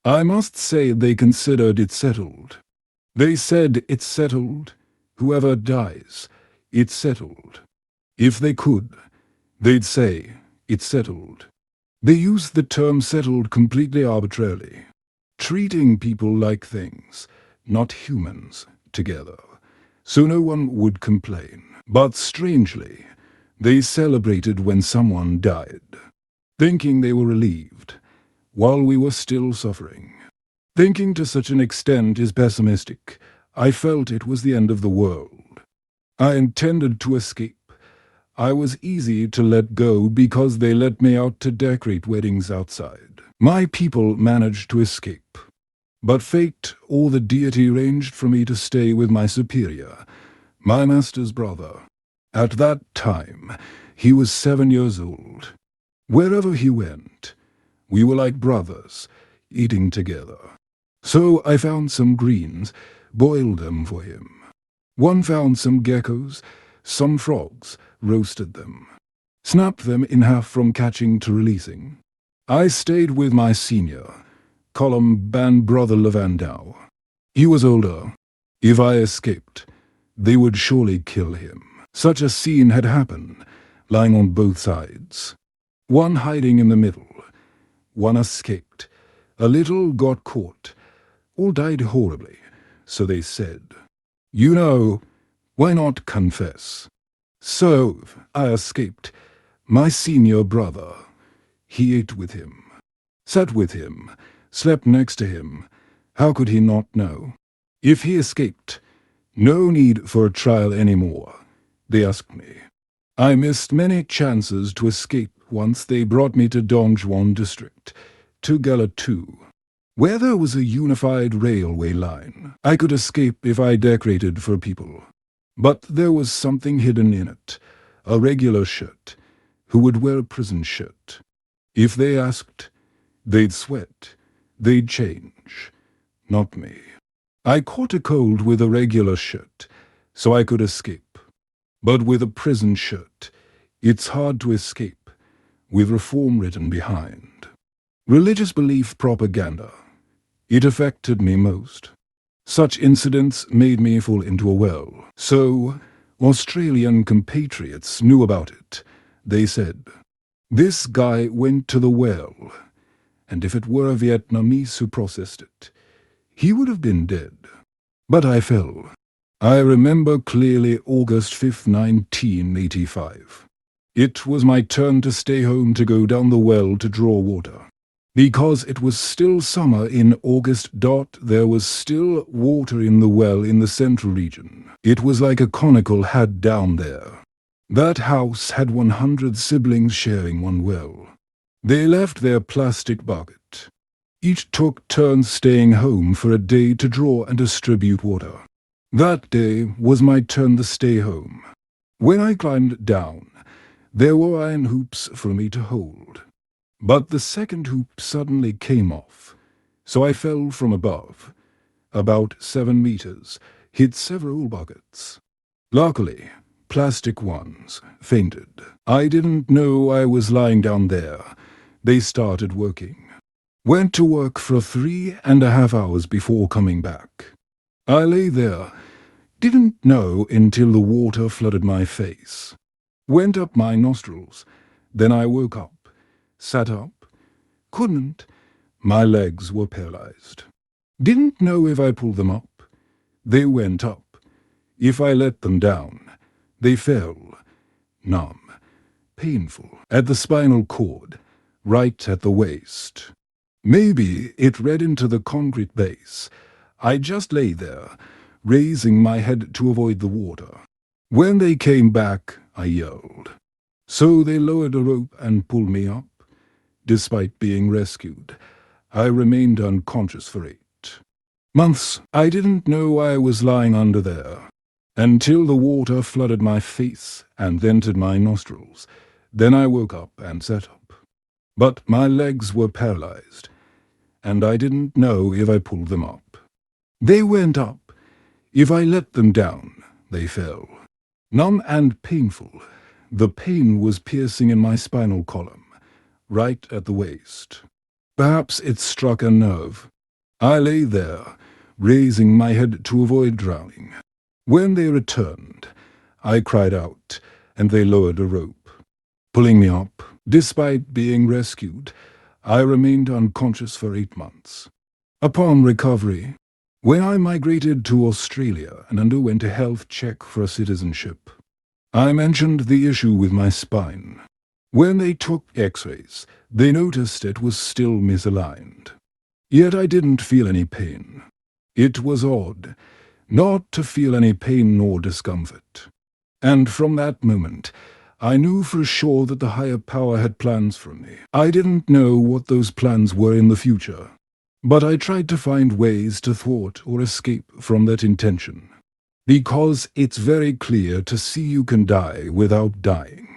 I must say they considered it settled. They said it's settled. Whoever dies, it's settled. If they could, they'd say it's settled. They used the term settled completely arbitrarily, treating people like things, not humans, together, so no one would complain. But strangely, they celebrated when someone died, thinking they were relieved, while we were still suffering. Thinking to such an extent is pessimistic. I felt it was the end of the world. I intended to escape. I was easy to let go because they let me out to decorate weddings outside. My people managed to escape. But fate or the deity arranged for me to stay with my superior, my master's brother. At that time, he was 7 years old. Wherever he went, we were like brothers, eating together. So I found some greens, boiled them for him. One found some geckos, some frogs, roasted them, snapped them in half from catching to releasing. I stayed with my senior, Column Ban Brother Lavandau. He was older. If I escaped, they would surely kill him. Such a scene had happened, lying on both sides. One hiding in the middle. One escaped. A little got caught. All died horribly, so they said. You know, why not confess? So I escaped. My senior brother. He ate with him, sat with him, slept next to him. How could he not know? If he escaped, no need for a trial anymore, they asked me. I missed many chances to escape once they brought me to Dongjuan district, to Gala-2, where there was a unified railway line. I could escape if I decorated for people. But there was something hidden in it, a regular shirt, who would wear a prison shirt. If they asked, they'd sweat, they'd change. Not me. I caught a cold with a regular shirt, so I could escape. But with a prison shirt, it's hard to escape, with reform written behind. Religious belief propaganda. It affected me most. Such incidents made me fall into a well. So, Australian compatriots knew about it. They said, this guy went to the well, and if it were a Vietnamese who processed it, he would have been dead. But I fell. I remember clearly August 5th, 1985. It was my turn to stay home to go down the well to draw water. Because it was still summer in August. There was still water in the well in the central region. It was like a conical had down there. That house had 100 siblings sharing one well. They left their plastic bucket. Each took turns staying home for a day to draw and distribute water. That day was my turn to stay home. When I climbed down, there were iron hoops for me to hold. But the second hoop suddenly came off, so I fell from above, about 7 meters, hit several buckets. Luckily, plastic ones fainted. I didn't know I was lying down there. They started working. Went to work for 3.5 hours before coming back. I lay there, didn't know until the water flooded my face. Went up my nostrils. Then I woke up, sat up, couldn't. My legs were paralyzed. Didn't know if I pulled them up. They went up. If I let them down, they fell. Numb, painful, at the spinal cord, right at the waist. Maybe it read into the concrete base. I just lay there, raising my head to avoid the water. When they came back, I yelled. So they lowered a rope and pulled me up. Despite being rescued, I remained unconscious for 8 months. I didn't know I was lying under there, until the water flooded my face and entered my nostrils. Then I woke up and sat up. But my legs were paralyzed, and I didn't know if I pulled them up. They went up. If I let them down, they fell. Numb and painful, the pain was piercing in my spinal column, right at the waist. Perhaps it struck a nerve. I lay there, raising my head to avoid drowning. When they returned, I cried out, and they lowered a rope, pulling me up. Despite being rescued, I remained unconscious for 8 months. Upon recovery, when I migrated to Australia and underwent a health check for citizenship, I mentioned the issue with my spine. When they took x-rays, they noticed it was still misaligned. Yet I didn't feel any pain. It was odd, not to feel any pain nor discomfort. And from that moment, I knew for sure that the higher power had plans for me. I didn't know what those plans were in the future, but I tried to find ways to thwart or escape from that intention. Because it's very clear to see you can die without dying.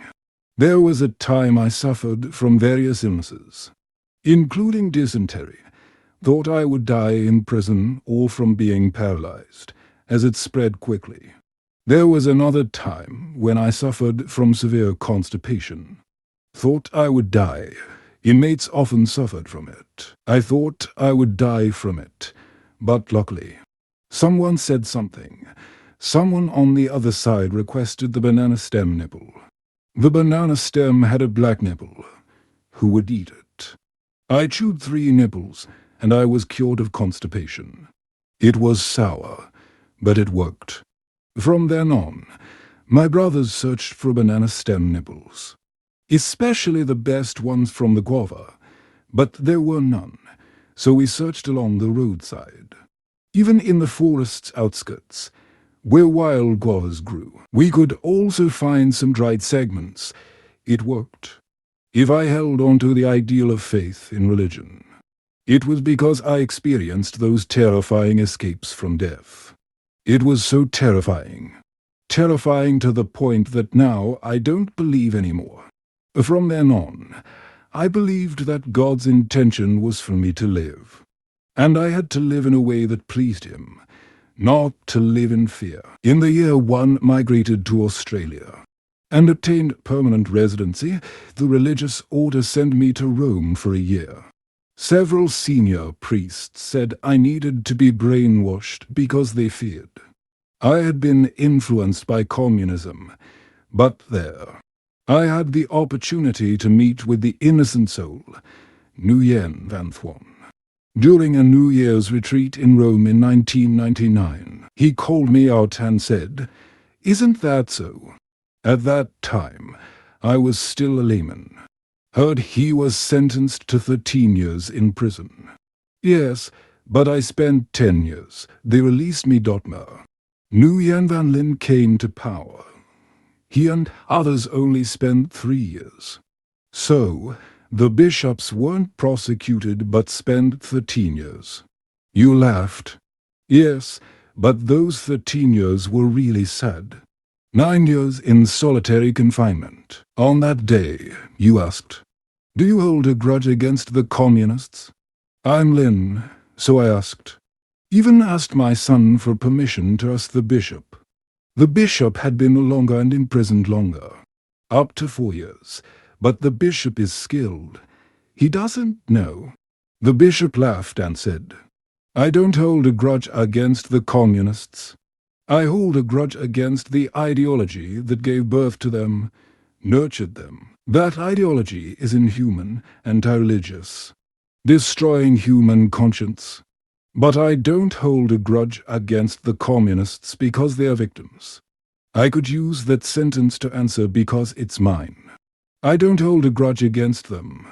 There was a time I suffered from various illnesses, including dysentery. Thought I would die in prison or from being paralyzed, as it spread quickly. There was another time when I suffered from severe constipation. Thought I would die. Inmates often suffered from it. I thought I would die from it, but luckily, someone said something. Someone on the other side requested the banana stem nipple. The banana stem had a black nipple. Who would eat it? I chewed 3 nipples, and I was cured of constipation. It was sour, but it worked. From then on, my brothers searched for banana stem nipples, especially the best ones from the guava, but there were none, so we searched along the roadside. Even in the forest's outskirts, where wild guavas grew, we could also find some dried segments. It worked. If I held on to the ideal of faith in religion, it was because I experienced those terrifying escapes from death. It was so terrifying. Terrifying to the point that now I don't believe anymore. From then on, I believed that God's intention was for me to live. And I had to live in a way that pleased Him, not to live in fear. In the year 1, migrated to Australia and obtained permanent residency. The religious order sent me to Rome for a year. Several senior priests said I needed to be brainwashed because they feared. I had been influenced by communism, but there, I had the opportunity to meet with the innocent soul, Nguyen Van Thuan. During a New Year's retreat in Rome in 1999, he called me out and said, "Isn't that so?" At that time, I was still a layman. Heard he was sentenced to 13 years in prison. Yes, but I spent 10 years. They released me. Nguyen Van Linh came to power. He and others only spent 3 years. So, the bishops weren't prosecuted but spent 13 years. You laughed. Yes, but those 13 years were really sad. 9 years in solitary confinement. On that day, you asked, "Do you hold a grudge against the communists?" I'm Lin, so I asked. Even asked my son for permission to ask the bishop. The bishop had been longer and imprisoned longer. Up to 4 years. But the bishop is skilled. He doesn't know. The bishop laughed and said, "I don't hold a grudge against the communists. I hold a grudge against the ideology that gave birth to them, nurtured them. That ideology is inhuman, anti-religious, destroying human conscience. But I don't hold a grudge against the communists because they are victims. I could use that sentence to answer because it's mine. I don't hold a grudge against them.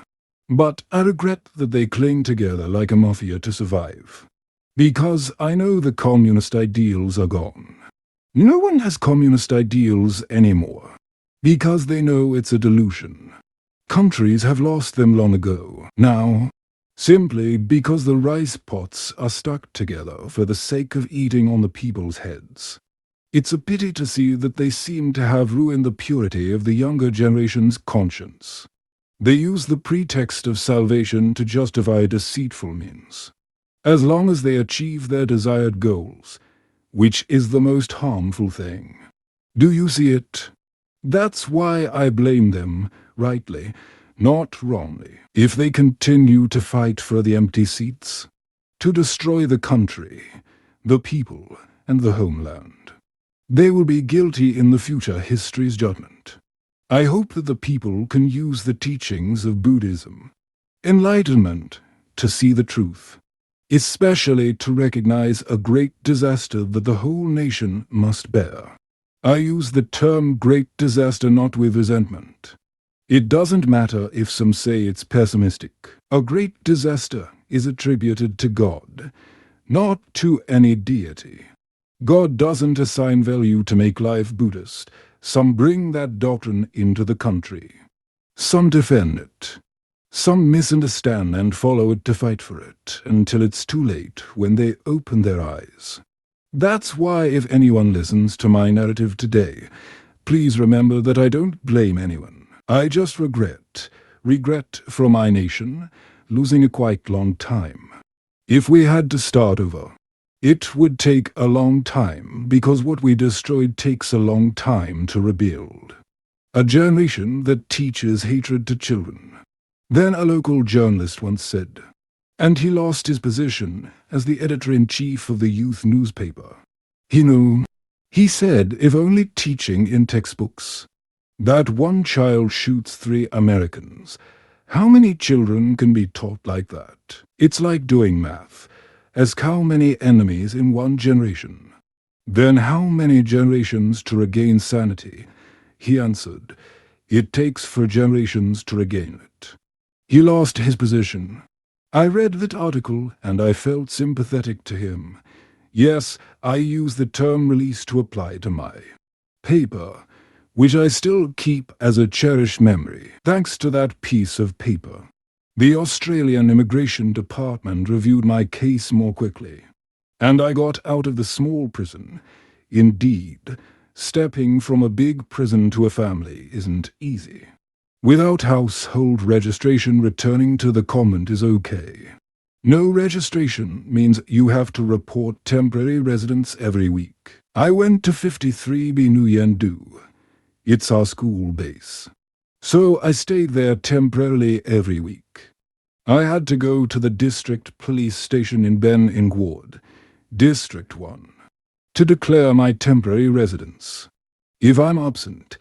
But I regret that they cling together like a mafia to survive. Because I know the communist ideals are gone. No one has communist ideals anymore. Because they know it's a delusion. Countries have lost them long ago. Now, simply because the rice pots are stuck together for the sake of eating on the people's heads. It's a pity to see that they seem to have ruined the purity of the younger generation's conscience. They use the pretext of salvation to justify deceitful means. As long as they achieve their desired goals, which is the most harmful thing. Do you see it? That's why I blame them, rightly, not wrongly, if they continue to fight for the empty seats, to destroy the country, the people, and the homeland. They will be guilty in the future history's judgment. I hope that the people can use the teachings of Buddhism, enlightenment, to see the truth, especially to recognize a great disaster that the whole nation must bear. I use the term great disaster not with resentment. It doesn't matter if some say it's pessimistic. A great disaster is attributed to God, not to any deity. God doesn't assign value to make life Buddhist. Some bring that doctrine into the country. Some defend it. Some misunderstand and follow it to fight for it, until it's too late when they open their eyes. That's why if anyone listens to my narrative today, please remember that I don't blame anyone. I just regret for my nation losing a quite long time. If we had to start over, it would take a long time because what we destroyed takes a long time to rebuild. A generation that teaches hatred to children. Then a local journalist once said, and he lost his position as the editor-in-chief of the youth newspaper. He knew. He said, if only teaching in textbooks that one child shoots 3 Americans, how many children can be taught like that? It's like doing math. Ask how many enemies in one generation. Then how many generations to regain sanity? He answered, it takes 4 generations to regain it. He lost his position. I read that article and I felt sympathetic to him. Yes, I use the term release to apply to my paper, which I still keep as a cherished memory. Thanks to that piece of paper, the Australian Immigration Department reviewed my case more quickly, and I got out of the small prison. Indeed, stepping from a big prison to a family isn't easy. Without household registration, returning to the convent is okay. No registration means you have to report temporary residence every week. I went to 53B Nguyen Du. It's our school base. So I stayed there temporarily every week. I had to go to the district police station in Ben Inh Ward, District 1, to declare my temporary residence. If I'm absent,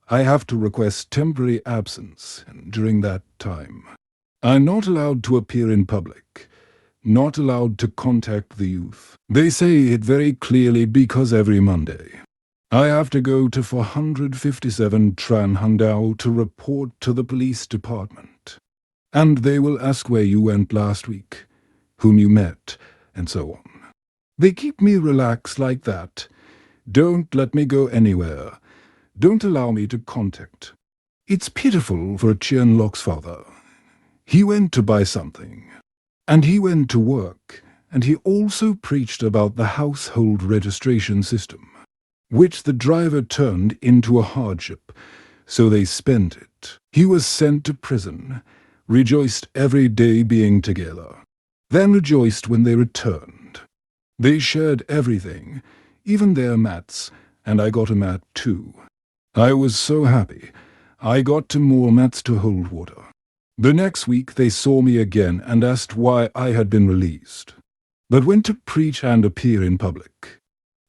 I have to request temporary absence, and during that time, I'm not allowed to appear in public, not allowed to contact the youth. They say it very clearly because every Monday I have to go to 457 Tran Hundao to report to the police department. And they will ask where you went last week, whom you met, and so on. They keep me relaxed like that. Don't let me go anywhere. Don't allow me to contact. It's pitiful for Chianlok's father. He went to buy something, and he went to work, and he also preached about the household registration system, which the driver turned into a hardship, so they spent it. He was sent to prison, rejoiced every day being together, then rejoiced when they returned. They shared everything, even their mats, and I got a mat too. I was so happy. I got to more mats to hold water. The next week they saw me again and asked why I had been released, but went to preach and appear in public,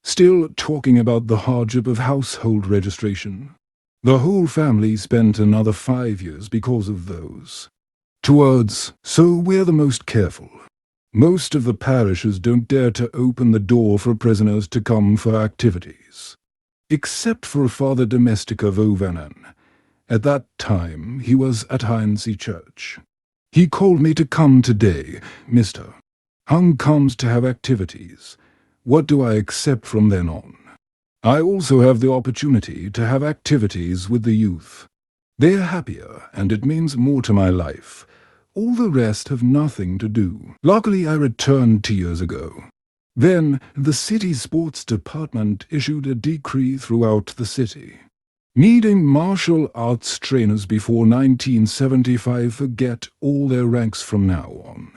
still talking about the hardship of household registration. The whole family spent another 5 years because of those towards, so we're the most careful. Most of the parishes don't dare to open the door for prisoners to come for activities, except for Father Domestica Vovanan. At that time, he was at Hindley Church. He called me to come today. Mr. Hung comes to have activities. What do I accept from then on? I also have the opportunity to have activities with the youth. They're happier, and it means more to my life. All the rest have nothing to do. Luckily, I returned 2 years ago. Then, the city sports department issued a decree throughout the city, needing martial arts trainers before 1975 forget all their ranks from now on,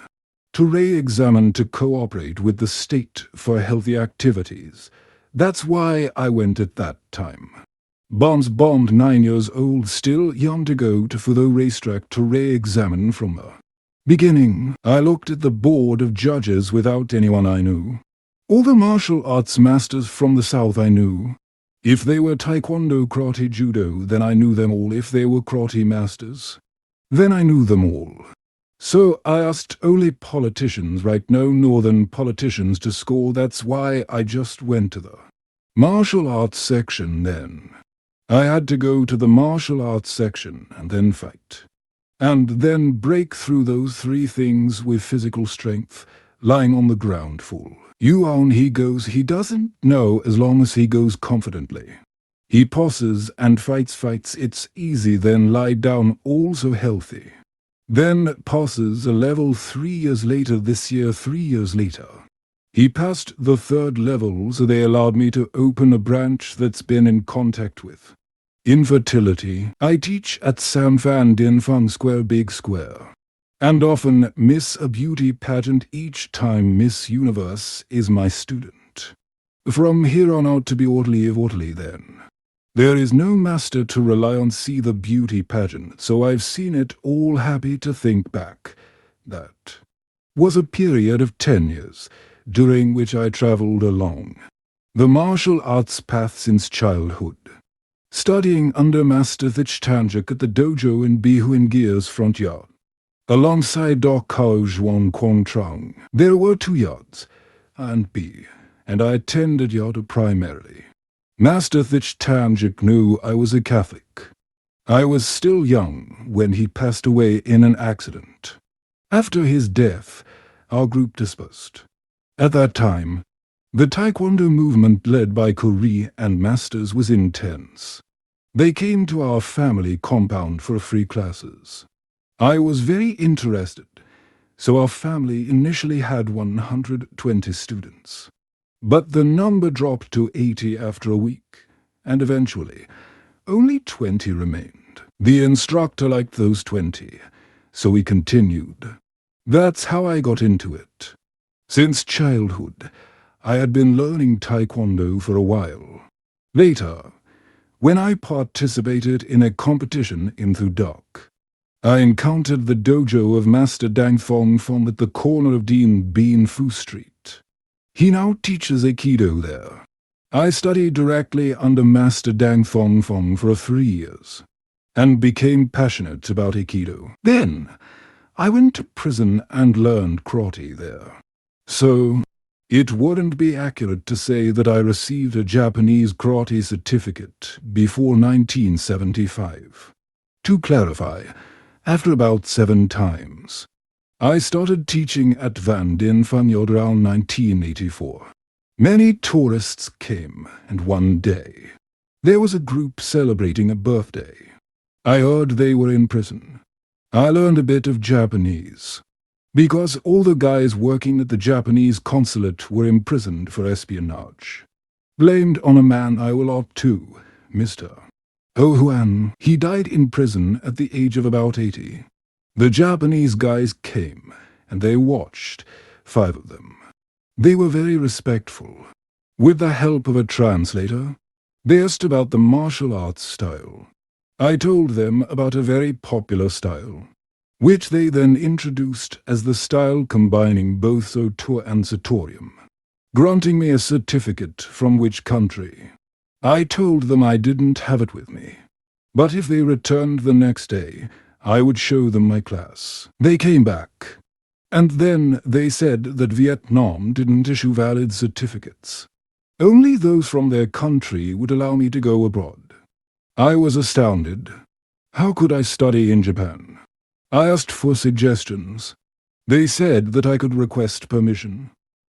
to re-examine to cooperate with the state for healthy activities. That's why I went at that time. Bombed 9 years old, still young to go to for the racetrack to re-examine from the beginning. I looked at the board of judges without anyone I knew. All the martial arts masters from the south I knew. If they were taekwondo, karate, judo, then I knew them all. If they were karate masters, then I knew them all. So I asked only politicians, right? No northern politicians to score. That's why I just went to the martial arts section then. I had to go to the martial arts section and then fight. And then break through those 3 things with physical strength, lying on the ground full. You on he goes, he doesn't know as long as he goes confidently. He pauses and fights, it's easy, then lie down, also healthy. Then pauses a level 3 years later, this year 3 years later. He passed the 3rd level, so they allowed me to open a branch that's been in contact with infertility. I teach at Sam Van Din Fung Square Big Square, and often miss a beauty pageant. Each time Miss Universe is my student. From here on out to be orderly then. There is no master to rely on, see the beauty pageant, so I've seen it all. Happy to think back. That was a period of 10 years, during which I travelled along the martial arts path since childhood, studying under Master Thich at the dojo in Bihuin Gear's front yard, alongside Doc Kao Zhuan Kwong Trong. There were 2 yards, A and B, and I attended yard primarily. Master Thich knew I was a Catholic. I was still young when he passed away in an accident. After his death, our group dispersed. At that time, the Taekwondo movement led by Kuri and Masters was intense. They came to our family compound for free classes. I was very interested, so our family initially had 120 students. But the number dropped to 80 after a week, and eventually, only 20 remained. The instructor liked those 20, so we continued. That's how I got into it. Since childhood, I had been learning Taekwondo for a while. Later, when I participated in a competition in Thudok, I encountered the dojo of Master Dang Fong Fong at the corner of Dean Bean Fu Street. He now teaches Aikido there. I studied directly under Master Dang Fong Fong for 3 years, and became passionate about Aikido. Then, I went to prison and learned karate there. So, it wouldn't be accurate to say that I received a Japanese karate certificate before 1975. To clarify, after about 7 times, I started teaching at Van Din Fanyod around 1984. Many tourists came, and one day, there was a group celebrating a birthday. I heard they were in prison. I learned a bit of Japanese, because all the guys working at the Japanese consulate were imprisoned for espionage. Blamed on a man I will ought to, Mr. Ohuan. He died in prison at the age of about 80. The Japanese guys came, and they watched, 5 of them. They were very respectful. With the help of a translator, they asked about the martial arts style. I told them about a very popular style, which they then introduced as the style combining both Soto and Satorium, granting me a certificate from which country. I told them I didn't have it with me, but if they returned the next day, I would show them my class. They came back, and then they said that Vietnam didn't issue valid certificates. Only those from their country would allow me to go abroad. I was astounded. How could I study in Japan? I asked for suggestions. They said that I could request permission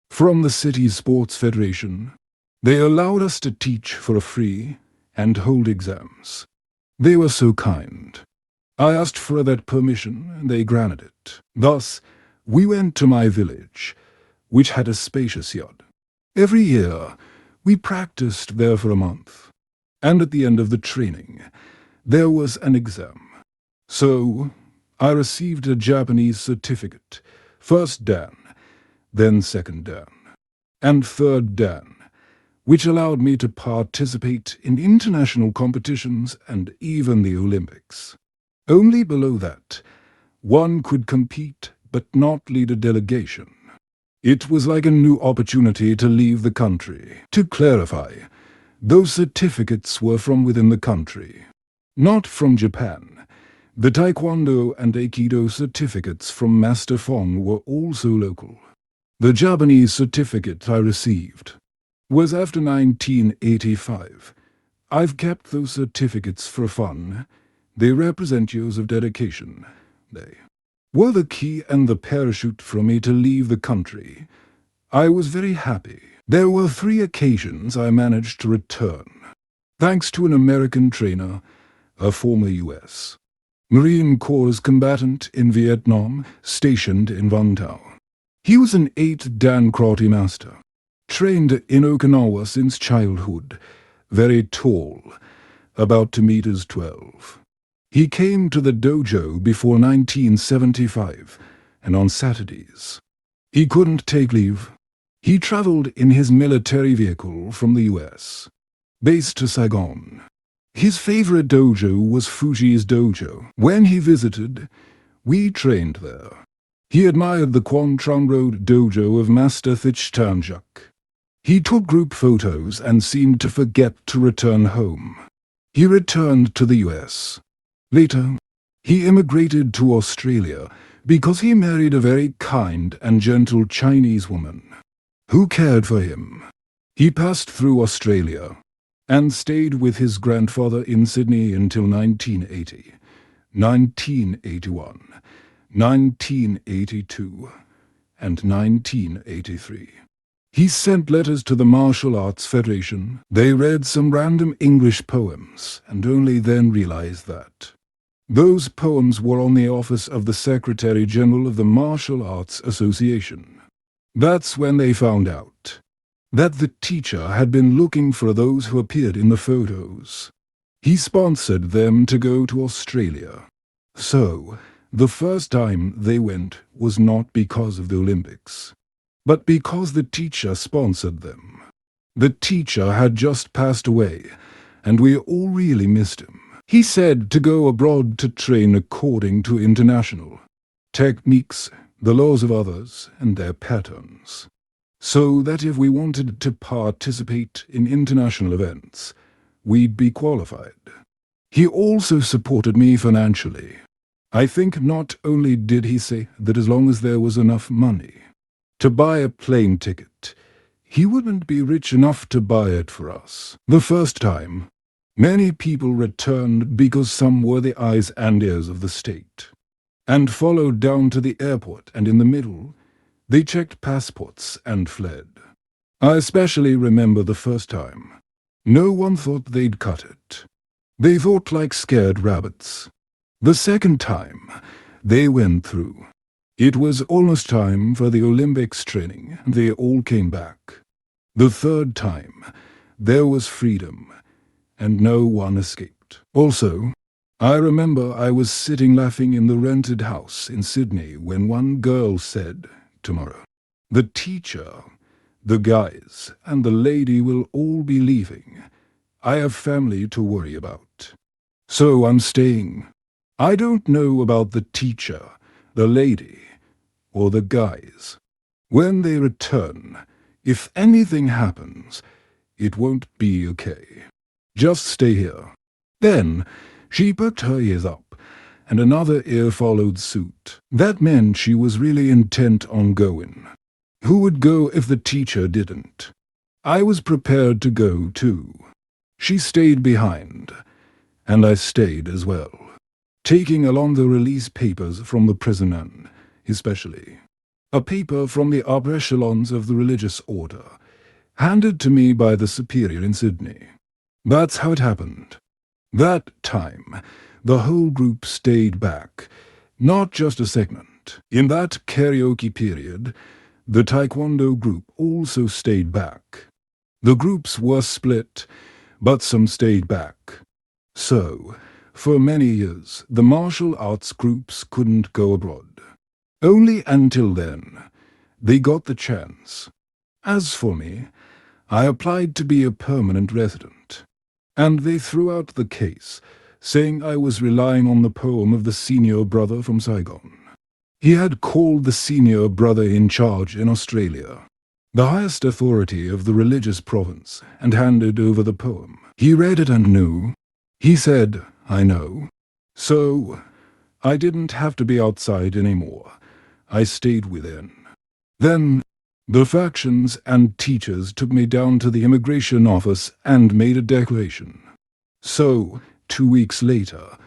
from the city's sports federation. They allowed us to teach for free and hold exams. They were so kind. I asked for that permission, and they granted it. Thus, we went to my village, which had a spacious yard. Every year, we practiced there for a month, and at the end of the training, there was an exam. So, I received a Japanese certificate, first Dan, then second Dan, and third Dan, which allowed me to participate in international competitions and even the Olympics. Only below that, one could compete but not lead a delegation. It was like a new opportunity to leave the country. To clarify, those certificates were from within the country, not from Japan. The Taekwondo and Aikido certificates from Master Fong were also local. The Japanese certificate I received was after 1985. I've kept those certificates for fun. They represent years of dedication. They were the key and the parachute for me to leave the country. I was very happy. There were 3 occasions I managed to return, thanks to an American trainer, a former U.S. Marine Corps combatant in Vietnam, stationed in Vung Tau. He was an 8th Dan karate master, trained in Okinawa since childhood, very tall, about 2 meters 12. He came to the dojo before 1975, and on Saturdays. He couldn't take leave. He traveled in his military vehicle from the U.S., based to Saigon. His favorite dojo was Fuji's dojo. When he visited, we trained there. He admired the Quan Trung Road dojo of Master Thich Tanjuk. He took group photos and seemed to forget to return home. He returned to the U.S. Later, he immigrated to Australia because he married a very kind and gentle Chinese woman who cared for him. He passed through Australia and stayed with his grandfather in Sydney until 1980, 1981, 1982, and 1983. He sent letters to the Martial Arts Federation. They read some random English poems and only then realized that those poems were on the office of the Secretary General of the Martial Arts Association. That's when they found out that the teacher had been looking for those who appeared in the photos. He sponsored them to go to Australia. So, the first time they went was not because of the Olympics, but because the teacher sponsored them. The teacher had just passed away, and we all really missed him. He said to go abroad to train according to international techniques, the laws of others, and their patterns, so that if we wanted to participate in international events, we'd be qualified. He also supported me financially. I think not only did he say that as long as there was enough money to buy a plane ticket, he wouldn't be rich enough to buy it for us. The first time, many people returned because some were the eyes and ears of the state, and followed down to the airport, and in the middle, they checked passports and fled. I especially remember the first time. No one thought they'd cut it. They thought like scared rabbits. The second time, they went through. It was almost time for the Olympics training. They all came back. The third time, there was freedom, and no one escaped. Also, I remember I was sitting laughing in the rented house in Sydney when one girl said, "Tomorrow, the teacher, the guys, and the lady will all be leaving. I have family to worry about. So I'm staying. I don't know about the teacher, the lady, or the guys. When they return, if anything happens, it won't be okay. Just stay here." Then she perked her ears up, and another ear followed suit. That meant she was really intent on going. Who would go if the teacher didn't? I was prepared to go too. She stayed behind, and I stayed as well, taking along the release papers from the prisoner, especially a paper from the upper echelons of the religious order, handed to me by the superior in Sydney. That's how it happened. That time, the whole group stayed back, not just a segment. In that karaoke period, the Taekwondo group also stayed back. The groups were split, but some stayed back. So, for many years, the martial arts groups couldn't go abroad. Only until then, they got the chance. As for me, I applied to be a permanent resident, and they threw out the case, saying I was relying on the poem of the senior brother from Saigon. He had called the senior brother in charge in Australia, the highest authority of the religious province, and handed over the poem. He read it and knew. He said, "I know." So, I didn't have to be outside anymore. I stayed within. Then, the factions and teachers took me down to the immigration office and made a declaration. So, 2 weeks later,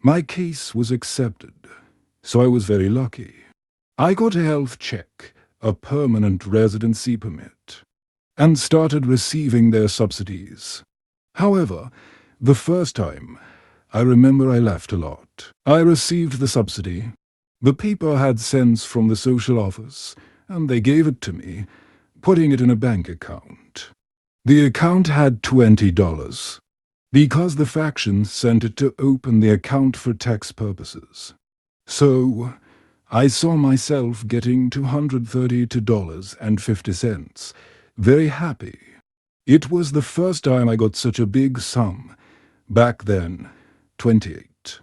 my case was accepted. So I was very lucky. I got a health check, a permanent residency permit, and started receiving their subsidies. However, the first time, I remember I laughed a lot. I received the subsidy. The paper had cents from the social office, and they gave it to me, putting it in a bank account. The account had $20, because the factions sent it to open the account for tax purposes. So, I saw myself getting $232.50, very happy. It was the first time I got such a big sum. Back then, 28.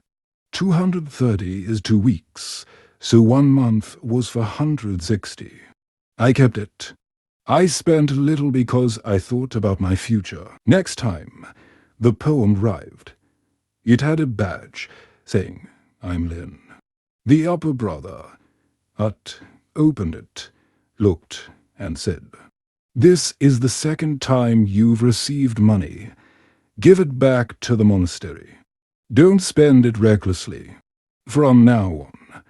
230 is 2 weeks, so 1 month was for 160. I kept it. I spent little because I thought about my future. Next time, the poem arrived. It had a badge saying, "I'm Lin." The upper brother, opened it, looked, and said, "This is the second time you've received money. Give it back to the monastery. Don't spend it recklessly. From now on,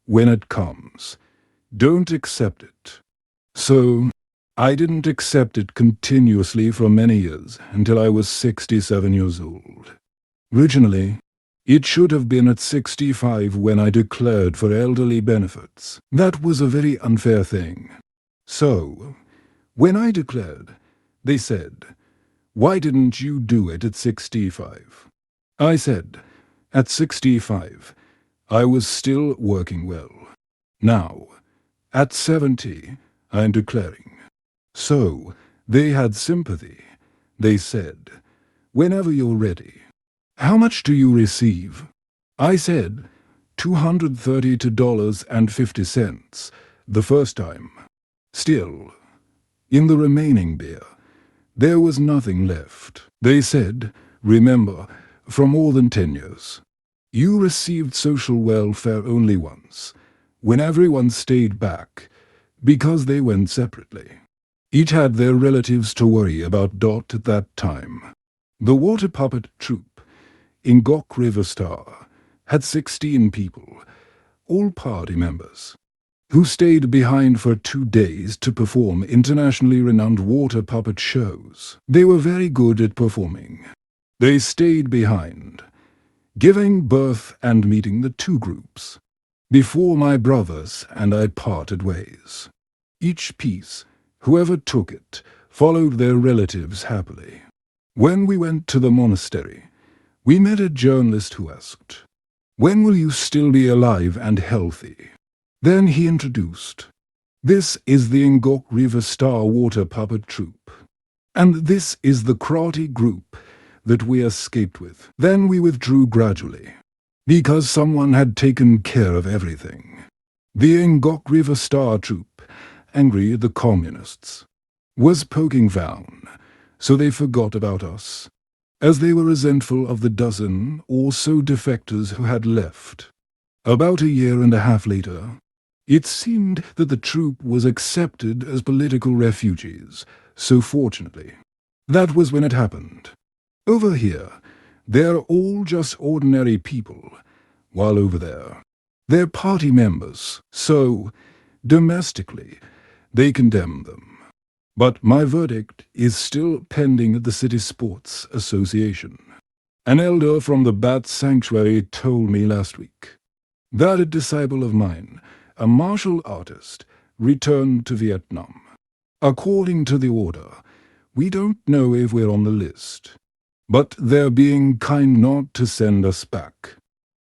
when it comes, don't accept it." So, I didn't accept it continuously for many years until I was 67 years old. Originally, it should have been at 65 when I declared for elderly benefits. That was a very unfair thing. So, when I declared, they said, "Why didn't you do it at 65? I said, at 65, I was still working well. Now, at 70, I'm declaring. So, they had sympathy. They said, "Whenever you're ready." "How much do you receive?" I said, $232.50 the first time. Still, in the remaining beer, there was nothing left. They said, "Remember, for more than 10 years. You received social welfare only once, when everyone stayed back, because they went separately. Each had their relatives to worry about. At that time, the water puppet troupe in Gok River Star had 16 people, all party members, who stayed behind for 2 days to perform internationally renowned water puppet shows. They were very good at performing. They stayed behind, giving birth and meeting the two groups, before my brothers and I parted ways. Each piece, whoever took it, followed their relatives happily. When we went to the monastery, we met a journalist who asked, "When will you still be alive and healthy?" Then he introduced, "This is the Ngok River Star Water Puppet Troupe, and this is the karate group that we escaped with." Then we withdrew gradually, because someone had taken care of everything. The Ngok River Star Troupe, angry at the communists, was poking fun, so they forgot about us, as they were resentful of the dozen or so defectors who had left. About a year and a half later, it seemed that the troupe was accepted as political refugees, so fortunately, that was when it happened. Over here, they're all just ordinary people, while over there, they're party members, so, domestically, they condemn them. But my verdict is still pending at the City Sports Association. An elder from the Bat Sanctuary told me last week that a disciple of mine, a martial artist, returned to Vietnam. According to the order, we don't know if we're on the list, but they're being kind not to send us back.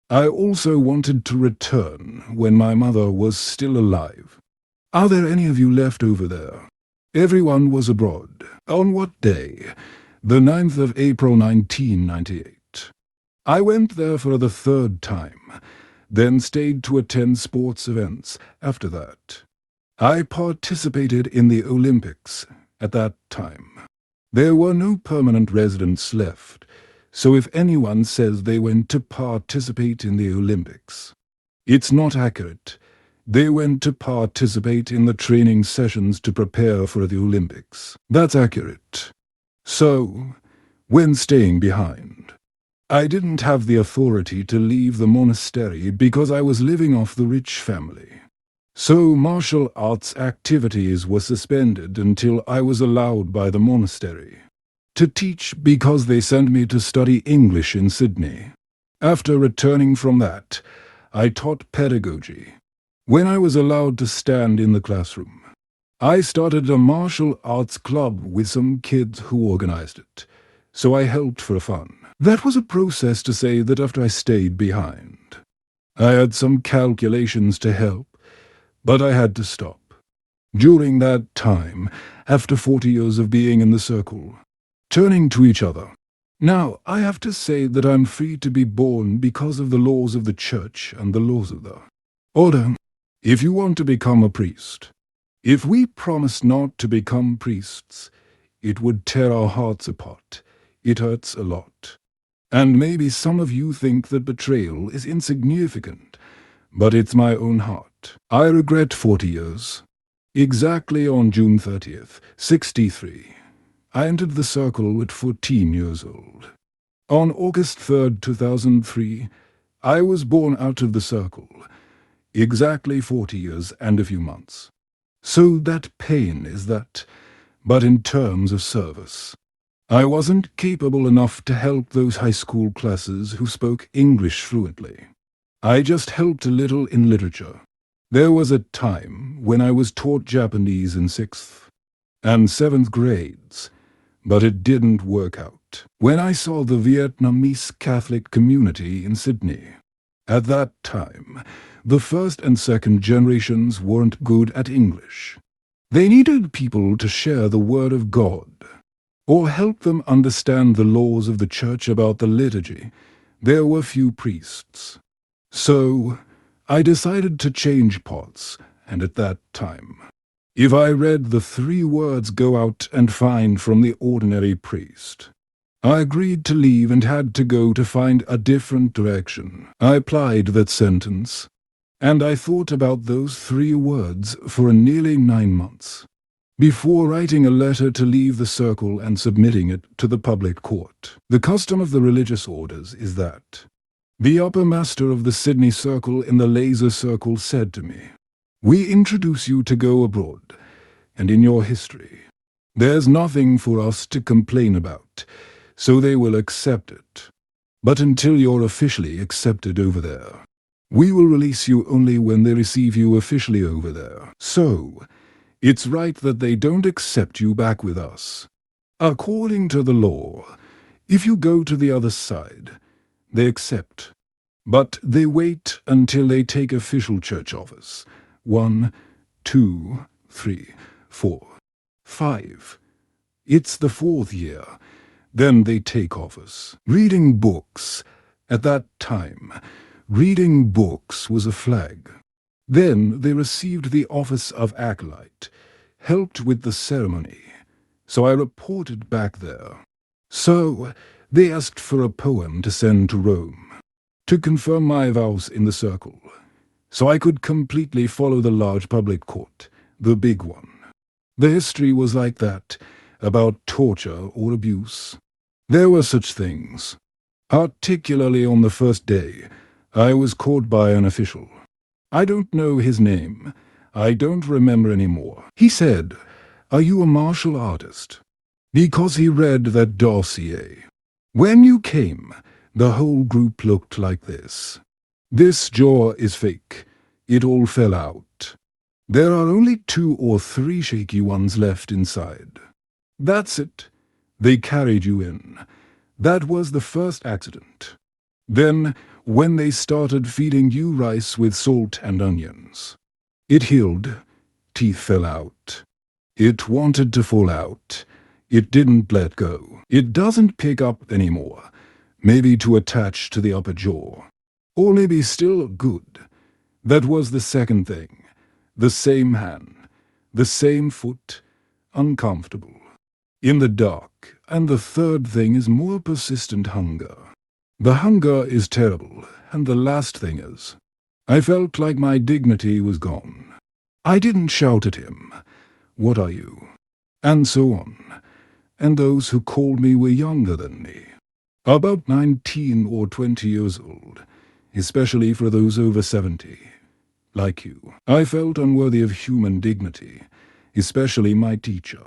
I also wanted to return when my mother was still alive. Are there any of you left over there? Everyone was abroad. On what day? The 9th of April 1998. I went there for the 3rd time, then stayed to attend sports events after that. I participated in the Olympics at that time. There were no permanent residents left, so if anyone says they went to participate in the Olympics, it's not accurate. They went to participate in the training sessions to prepare for the Olympics. That's accurate. So, when staying behind, I didn't have the authority to leave the monastery because I was living off the rich family. So martial arts activities were suspended until I was allowed by the monastery to teach, because they sent me to study English in Sydney. After returning from that, I taught pedagogy. When I was allowed to stand in the classroom, I started a martial arts club with some kids who organized it, so I helped for fun. That was a process to say that after I stayed behind. I had some calculations to help, but I had to stop. During that time, after 40 years of being in the circle, turning to each other. Now, I have to say that I'm free to be born because of the laws of the church and the laws of the order. If you want to become a priest, if we promise not to become priests, it would tear our hearts apart. It hurts a lot. And maybe some of you think that betrayal is insignificant, but it's my own heart. I regret 40 years. Exactly on June 30th, 63, I entered the circle at 14 years old. On August 3rd, 2003, I was born out of the circle. Exactly 40 years and a few months. So that pain is that, but in terms of service. I wasn't capable enough to help those high school classes who spoke English fluently. I just helped a little in literature. There was a time when I was taught Japanese in 6th and 7th grades, but it didn't work out. When I saw the Vietnamese Catholic community in Sydney, at that time, the first and second generations weren't good at English. They needed people to share the Word of God, or help them understand the laws of the church about the liturgy. There were few priests. So, I decided to change pots, and at that time, if I read the 3 words "go out and find" from the ordinary priest, I agreed to leave and had to go to find a different direction. I applied that sentence, and I thought about those 3 words for nearly 9 months, before writing a letter to leave the circle and submitting it to the public court. The custom of the religious orders is that the upper master of the Sydney Circle in the Laser Circle said to me, "We introduce you to go abroad, and in your history, there's nothing for us to complain about, so they will accept it. But until you're officially accepted over there, we will release you only when they receive you officially over there. So, it's right that they don't accept you back with us. According to the law, if you go to the other side, they accept. But they wait until they take official church office. 1, 2, 3, 4, 5. It's the 4th year. Then they take office. Reading books. At that time, reading books was a flag. Then they received the office of acolyte, helped with the ceremony. So I reported back there. So they asked for a poem to send to Rome, to confirm my vows in the circle, so I could completely follow the large public court, the big one. The history was like that, about torture or abuse. There were such things. Particularly on the first day, I was caught by an official. I don't know his name. I don't remember anymore. He said, "Are you a martial artist?" Because he read that dossier. When you came, the whole group looked like this. This jaw is fake. It all fell out. There are only 2 or 3 shaky ones left inside. That's it. They carried you in. That was the first accident. Then, when they started feeding you rice with salt and onions, it healed. Teeth fell out. It wanted to fall out. It didn't let go. It doesn't pick up anymore. Maybe to attach to the upper jaw. Or maybe still good. That was the second thing. The same hand. The same foot. Uncomfortable. In the dark. And the third thing is more persistent hunger. The hunger is terrible, and the last thing is, I felt like my dignity was gone. I didn't shout at him, "What are you?" and so on. And those who called me were younger than me, about 19 or 20 years old, especially for those over 70. Like you, I felt unworthy of human dignity, especially my teacher.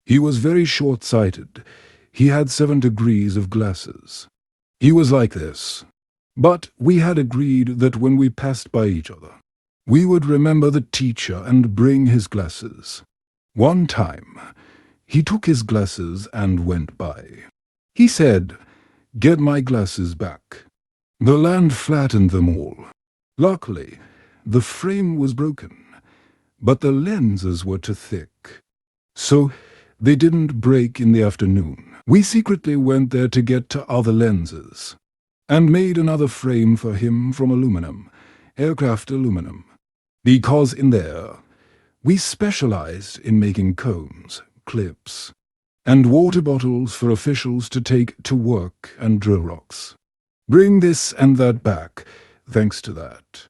He was very short-sighted. He had 7 degrees of glasses. He was like this. But we had agreed that when we passed by each other, we would remember the teacher and bring his glasses. One time, he took his glasses and went by. He said, "Get my glasses back." The land flattened them all. Luckily, the frame was broken, but the lenses were too thick. So they didn't break in the afternoon. We secretly went there to get to other lenses, and made another frame for him from aluminum, aircraft aluminum, because in there we specialized in making combs, clips, and water bottles for officials to take to work and drill rocks. Bring this and that back, thanks to that.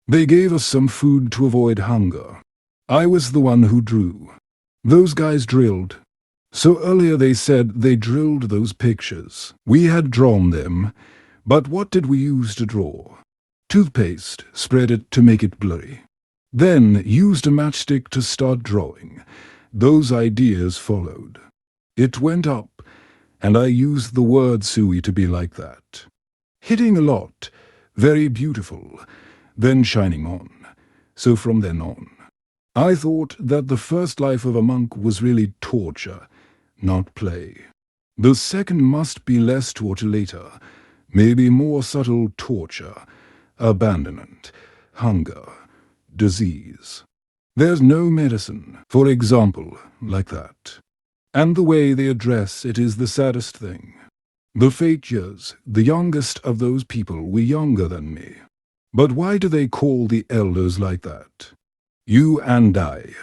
They gave us some food to avoid hunger. I was the one who drew. Those guys drilled. So earlier they said they drilled those pictures. We had drawn them, but what did we use to draw? Toothpaste, spread it to make it blurry. Then used a matchstick to start drawing. Those ideas followed. It went up, and I used the word "sui" to be like that. Hitting a lot, very beautiful, then shining on. So from then on, I thought that the first life of a monk was really torture, not play. The second must be less torture later, maybe more subtle torture, abandonment, hunger, disease. There's no medicine, for example, like that. And the way they address it is the saddest thing. The fate years, the youngest of those people were younger than me. But why do they call the elders like that? You and I,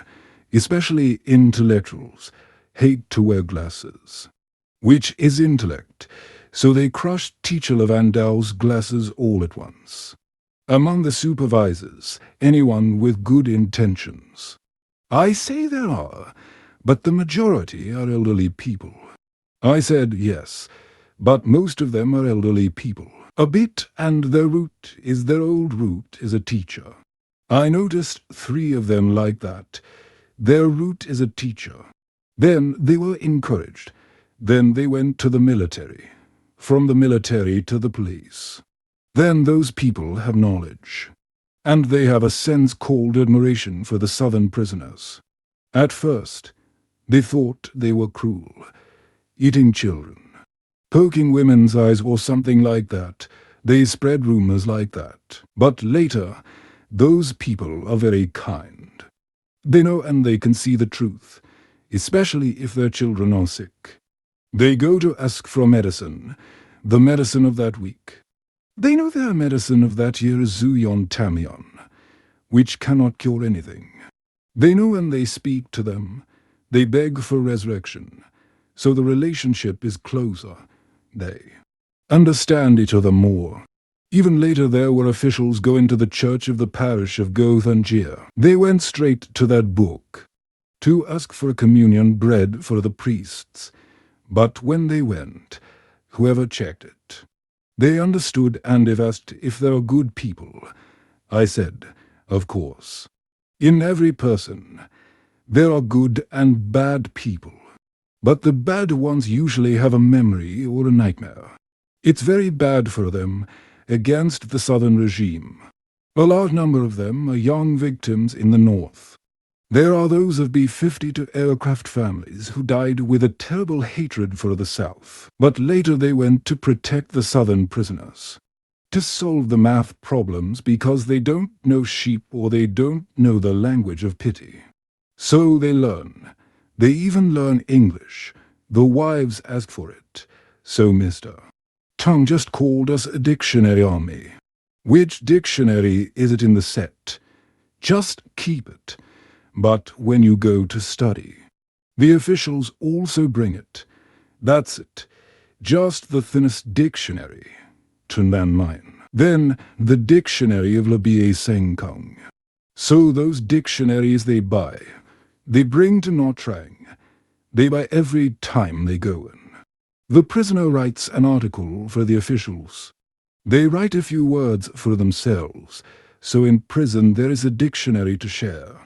especially intellectuals, hate to wear glasses. which is intellect, so they crushed teacher Levandow's glasses all at once. Among the supervisors, anyone with good intentions. I say there are, but the majority are elderly people. I said yes, but most of them are elderly people. A bit, and their old root is a teacher. I noticed 3 of them like that. Their root is a teacher. Then they were encouraged. Then they went to the military. From the military to the police. Then those people have knowledge. And they have a sense called admiration for the southern prisoners. At first, they thought they were cruel, eating children, poking women's eyes or something like that. They spread rumors like that. But later, those people are very kind. They know and they can see the truth, especially if their children are sick. They go to ask for medicine, the medicine of that week. They know their medicine of that year is Zuyon Tamion, which cannot cure anything. They know and they speak to them. They beg for resurrection. So the relationship is closer. They understand each other more. Even later there were officials going to the church of the parish of Gothanjir. They went straight to that book to ask for communion bread for the priests. But when they went, whoever checked it, they understood and if asked if there are good people. I said, of course. In every person, there are good and bad people. But the bad ones usually have a memory or a nightmare. It's very bad for them against the southern regime. A large number of them are young victims in the north. There are those of B-52 aircraft families who died with a terrible hatred for the South, but later they went to protect the Southern prisoners, to solve the math problems because they don't know sheep or they don't know the language of pity. So they learn. They even learn English. The wives ask for it. So Mr. Tung just called us a dictionary army. Which dictionary is it in the set? Just keep it. But when you go to study, the officials also bring it. That's it. Just the thinnest dictionary. Chundan mine. Then the dictionary of Labie Sengkong. So those dictionaries they buy. They bring to Nha Trang. They buy every time they go in. The prisoner writes an article for the officials. They write a few words for themselves. So in prison there is a dictionary to share.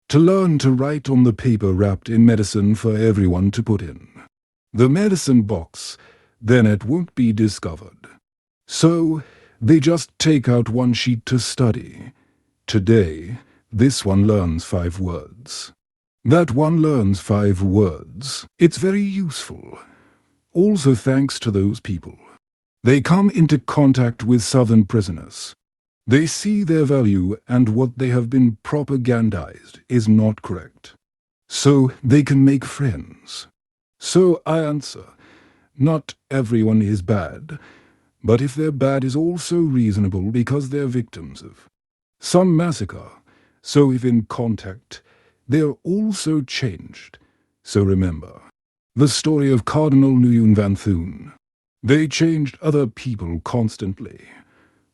To learn to write on the paper wrapped in medicine for everyone to put in. The medicine box, then it won't be discovered. So they just take out one sheet to study. Today, this one learns 5 words. That one learns 5 words. It's very useful. Also thanks to those people. They come into contact with southern prisoners. They see their value and what they have been propagandized is not correct. So they can make friends. So I answer, not everyone is bad, but if they're bad is also reasonable because they're victims of some massacre. So if in contact, they're also changed. So remember, the story of Cardinal Nguyen Van Thuan. They changed other people constantly.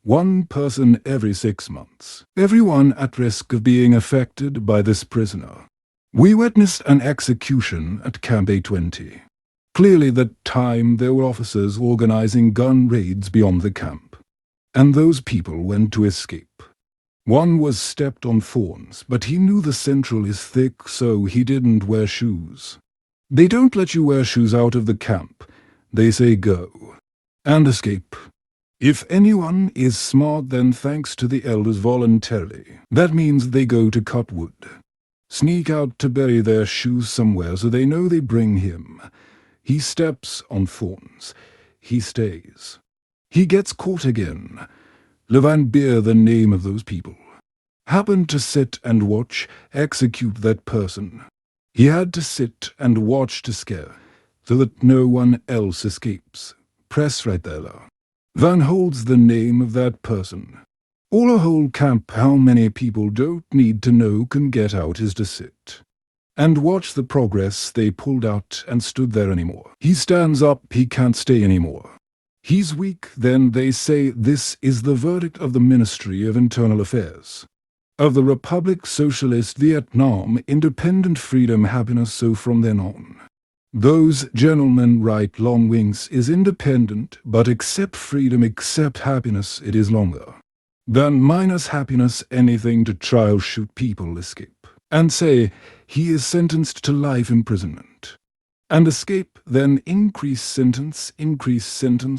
1 person every 6 months. Everyone at risk of being affected by this prisoner. We witnessed an execution at Camp A20. Clearly that time there were officers organizing gun raids beyond the camp. And those people went to escape. One was stepped on thorns, but he knew the central is thick, so he didn't wear shoes. They don't let you wear shoes out of the camp. They say go. And escape. If anyone is smart, then thanks to the elders voluntarily. That means they go to cut wood. Sneak out to bury their shoes somewhere so they know they bring him. He steps on thorns. He stays. He gets caught again. Levan Beer, the name of those people, happened to sit and watch execute that person. He had to sit and watch to scare, so that no one else escapes. Press right there. Van holds the name of that person. All a whole camp how many people don't need to know can get out is to sit. and watch the progress they pulled out and stood there anymore. He stands up, he can't stay anymore. He's weak, then they say this is the verdict of the Ministry of Internal Affairs. Of the Republic Socialist Vietnam, independent freedom, happiness, so from then on. Those gentlemen write long wings is independent, but except freedom, except happiness, it is longer. Then minus happiness, anything to trial, shoot people, escape. And say, he is sentenced to life imprisonment. And escape, then increase sentence,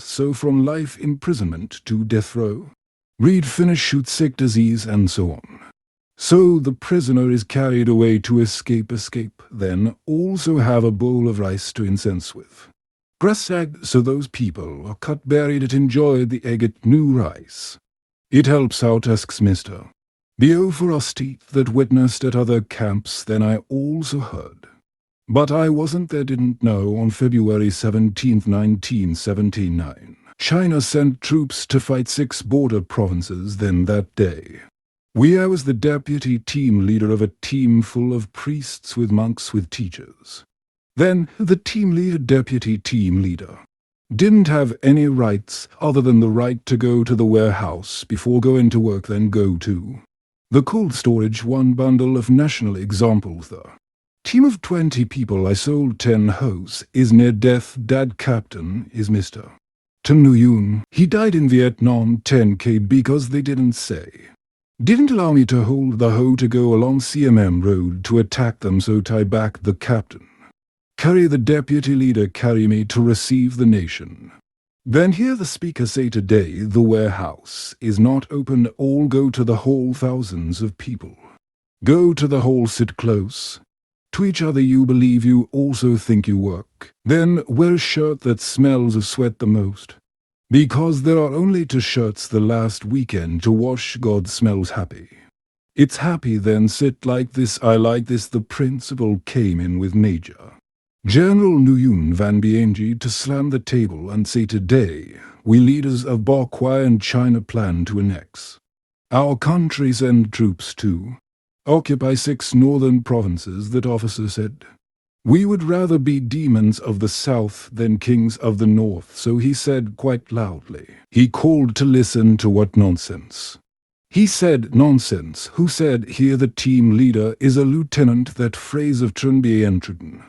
so from life imprisonment to death row. Read, finish, shoot, sick, disease, and so on. So the prisoner is carried away to escape, then also have a bowl of rice to incense with. Grass egg, so those people are cut, buried, it enjoyed the egg at new rice. It helps out, asks Mr. The for us teeth that witnessed at other camps, then I also heard. But I wasn't there, didn't know, on February 17, 1979. China sent troops to fight 6 border provinces then that day. I was the deputy team leader of a team full of priests with monks with teachers. Then the team leader, deputy team leader, didn't have any rights other than the right to go to the warehouse before going to work, then go to the cold storage, 1 bundle of national examples there. Team of 20 people, I sold 10 hose, is near death, dad captain is Mr. Tan Nguyen. He died in Vietnam 10K because they didn't say. Didn't allow me to hold the hoe to go along CMM road to attack them, so tie back the captain. Carry the deputy leader, carry me to receive the nation. Then hear the speaker say today the warehouse is not open, all go to the hall, thousands of people. Go to the hall, sit close to each other, you believe you also think you work. Then wear a shirt that smells of sweat the most. Because there are only 2 shirts the last weekend to wash, God smells happy. It's happy, then sit like this, I like this, the principal came in with Major General Nguyen Van Bienji to slam the table and say today, we leaders of Bokwa and China plan to annex our country, send troops to occupy 6 northern provinces. That officer said, we would rather be demons of the south than kings of the north, so he said quite loudly. He called to listen to what nonsense. He said nonsense. Who said here the team leader is a lieutenant, that phrase of Trần Bien Trần.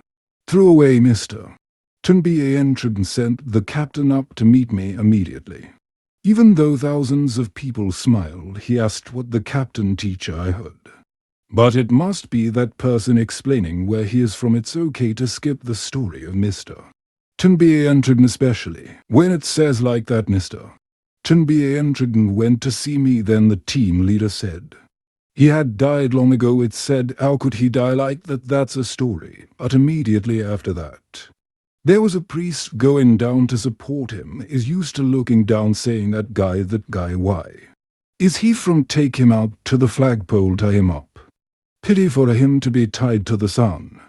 Threw away Mr. Trần Bien Trần sent the captain up to meet me immediately. Even though thousands of people smiled, he asked what the captain teacher I heard. But it must be that person explaining where he is from. It's okay to skip the story of Mr. Trần Bien Trần, especially when it says like that. Mr. Trần Bien Trần went to see me, then the team leader said he had died long ago. It said, how could he die like that? That's a story. But immediately after that, there was a priest going down to support him, is used to looking down, saying that guy, why is he from? Take him out to the flagpole, tie him up. Pity for him to be tied to the sun.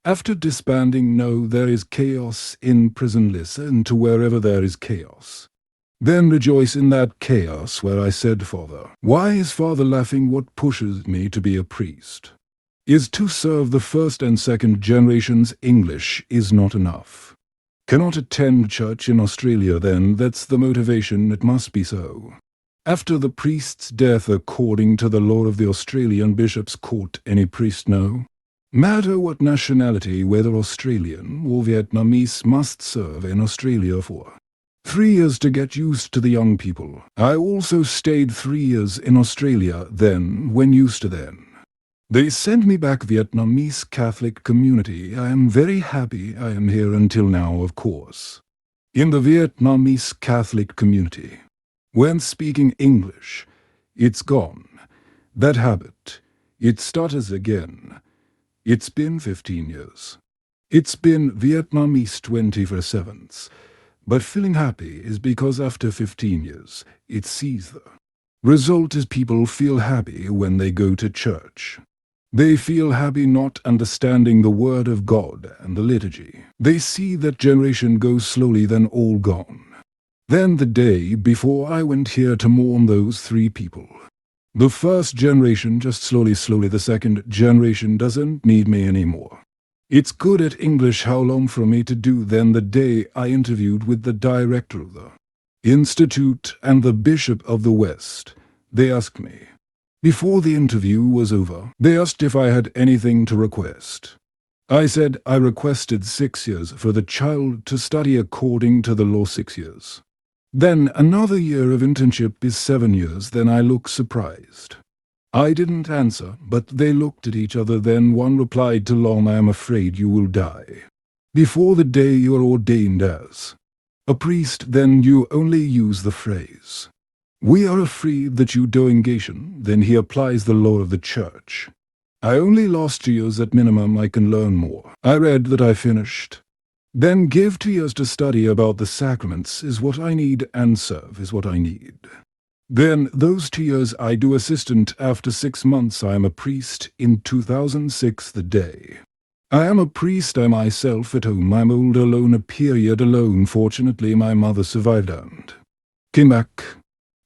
After disbanding, no, there is chaos in prison. Listen to wherever there is chaos. Then rejoice in that chaos. Where I said, Father, why is Father laughing? What pushes me to be a priest is to serve the 1st and 2nd generations. English is not enough. Cannot attend church in Australia, then that's the motivation. It must be so. After the priest's death, according to the law of the Australian Bishops' Court, any priest, no matter what nationality, whether Australian or Vietnamese, must serve in Australia for 3 years to get used to the young people. I also stayed 3 years in Australia then, when used to then. They sent me back. Vietnamese Catholic community. I am very happy I am here until now, of course. In the Vietnamese Catholic community, when speaking English, it's gone. That habit, it stutters again. It's been 15 years. It's been Vietnamese 24/7. But feeling happy is because after 15 years, it sees the result is people feel happy when they go to church. They feel happy not understanding the word of God and the liturgy. They see that generation goes slowly, then all gone. Then the day before I went here to mourn those 3 people, The first generation just slowly, the second generation doesn't need me anymore. It's good at English how long for me to do. Then the day I interviewed with the director of the Institute and the Bishop of the West, they asked me. Before the interview was over, they asked if I had anything to request. I said I requested 6 years for the child to study according to the law. 6 years. Then another year of internship is 7 years. Then I looked surprised. I didn't answer, but they looked at each other. Then one replied to Long, I am afraid you will die before the day you are ordained as a priest. Then you only use the phrase, we are afraid that you do engation. Then he applies the law of the church. I only lost 2 years at minimum. I can learn more. I read that I finished. Then give 2 years to study about the sacraments is what I need, and serve is what I need. Then those 2 years I do assistant. After 6 months I am a priest. In 2006 the day I am a priest. I myself at home. I'm old, alone, a period alone. Fortunately my mother survived and came back.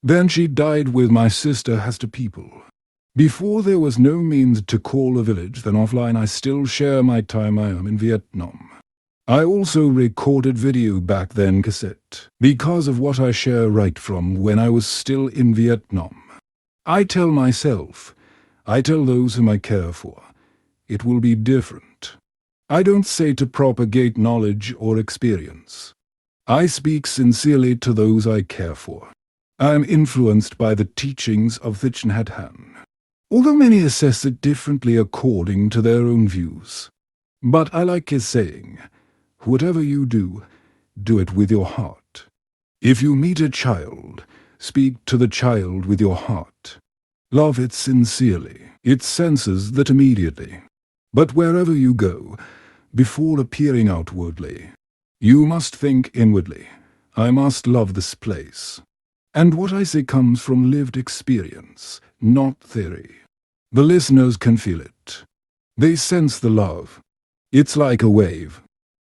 Then she died with my sister has to people. Before there was no means to call a village. Then offline I still share my time. I am in Vietnam. I also recorded video back then, cassette, because of what I share right from when I was still in Vietnam. I tell myself, I tell those whom I care for, it will be different. I don't say to propagate knowledge or experience. I speak sincerely to those I care for. I am influenced by the teachings of Thich Nhat Hanh, although many assess it differently according to their own views. But I like his saying, whatever you do, do it with your heart. If you meet a child, speak to the child with your heart. Love it sincerely. It senses that immediately. But wherever you go, before appearing outwardly, you must think inwardly, I must love this place. And what I say comes from lived experience, not theory. The listeners can feel it. They sense the love. It's like a wave.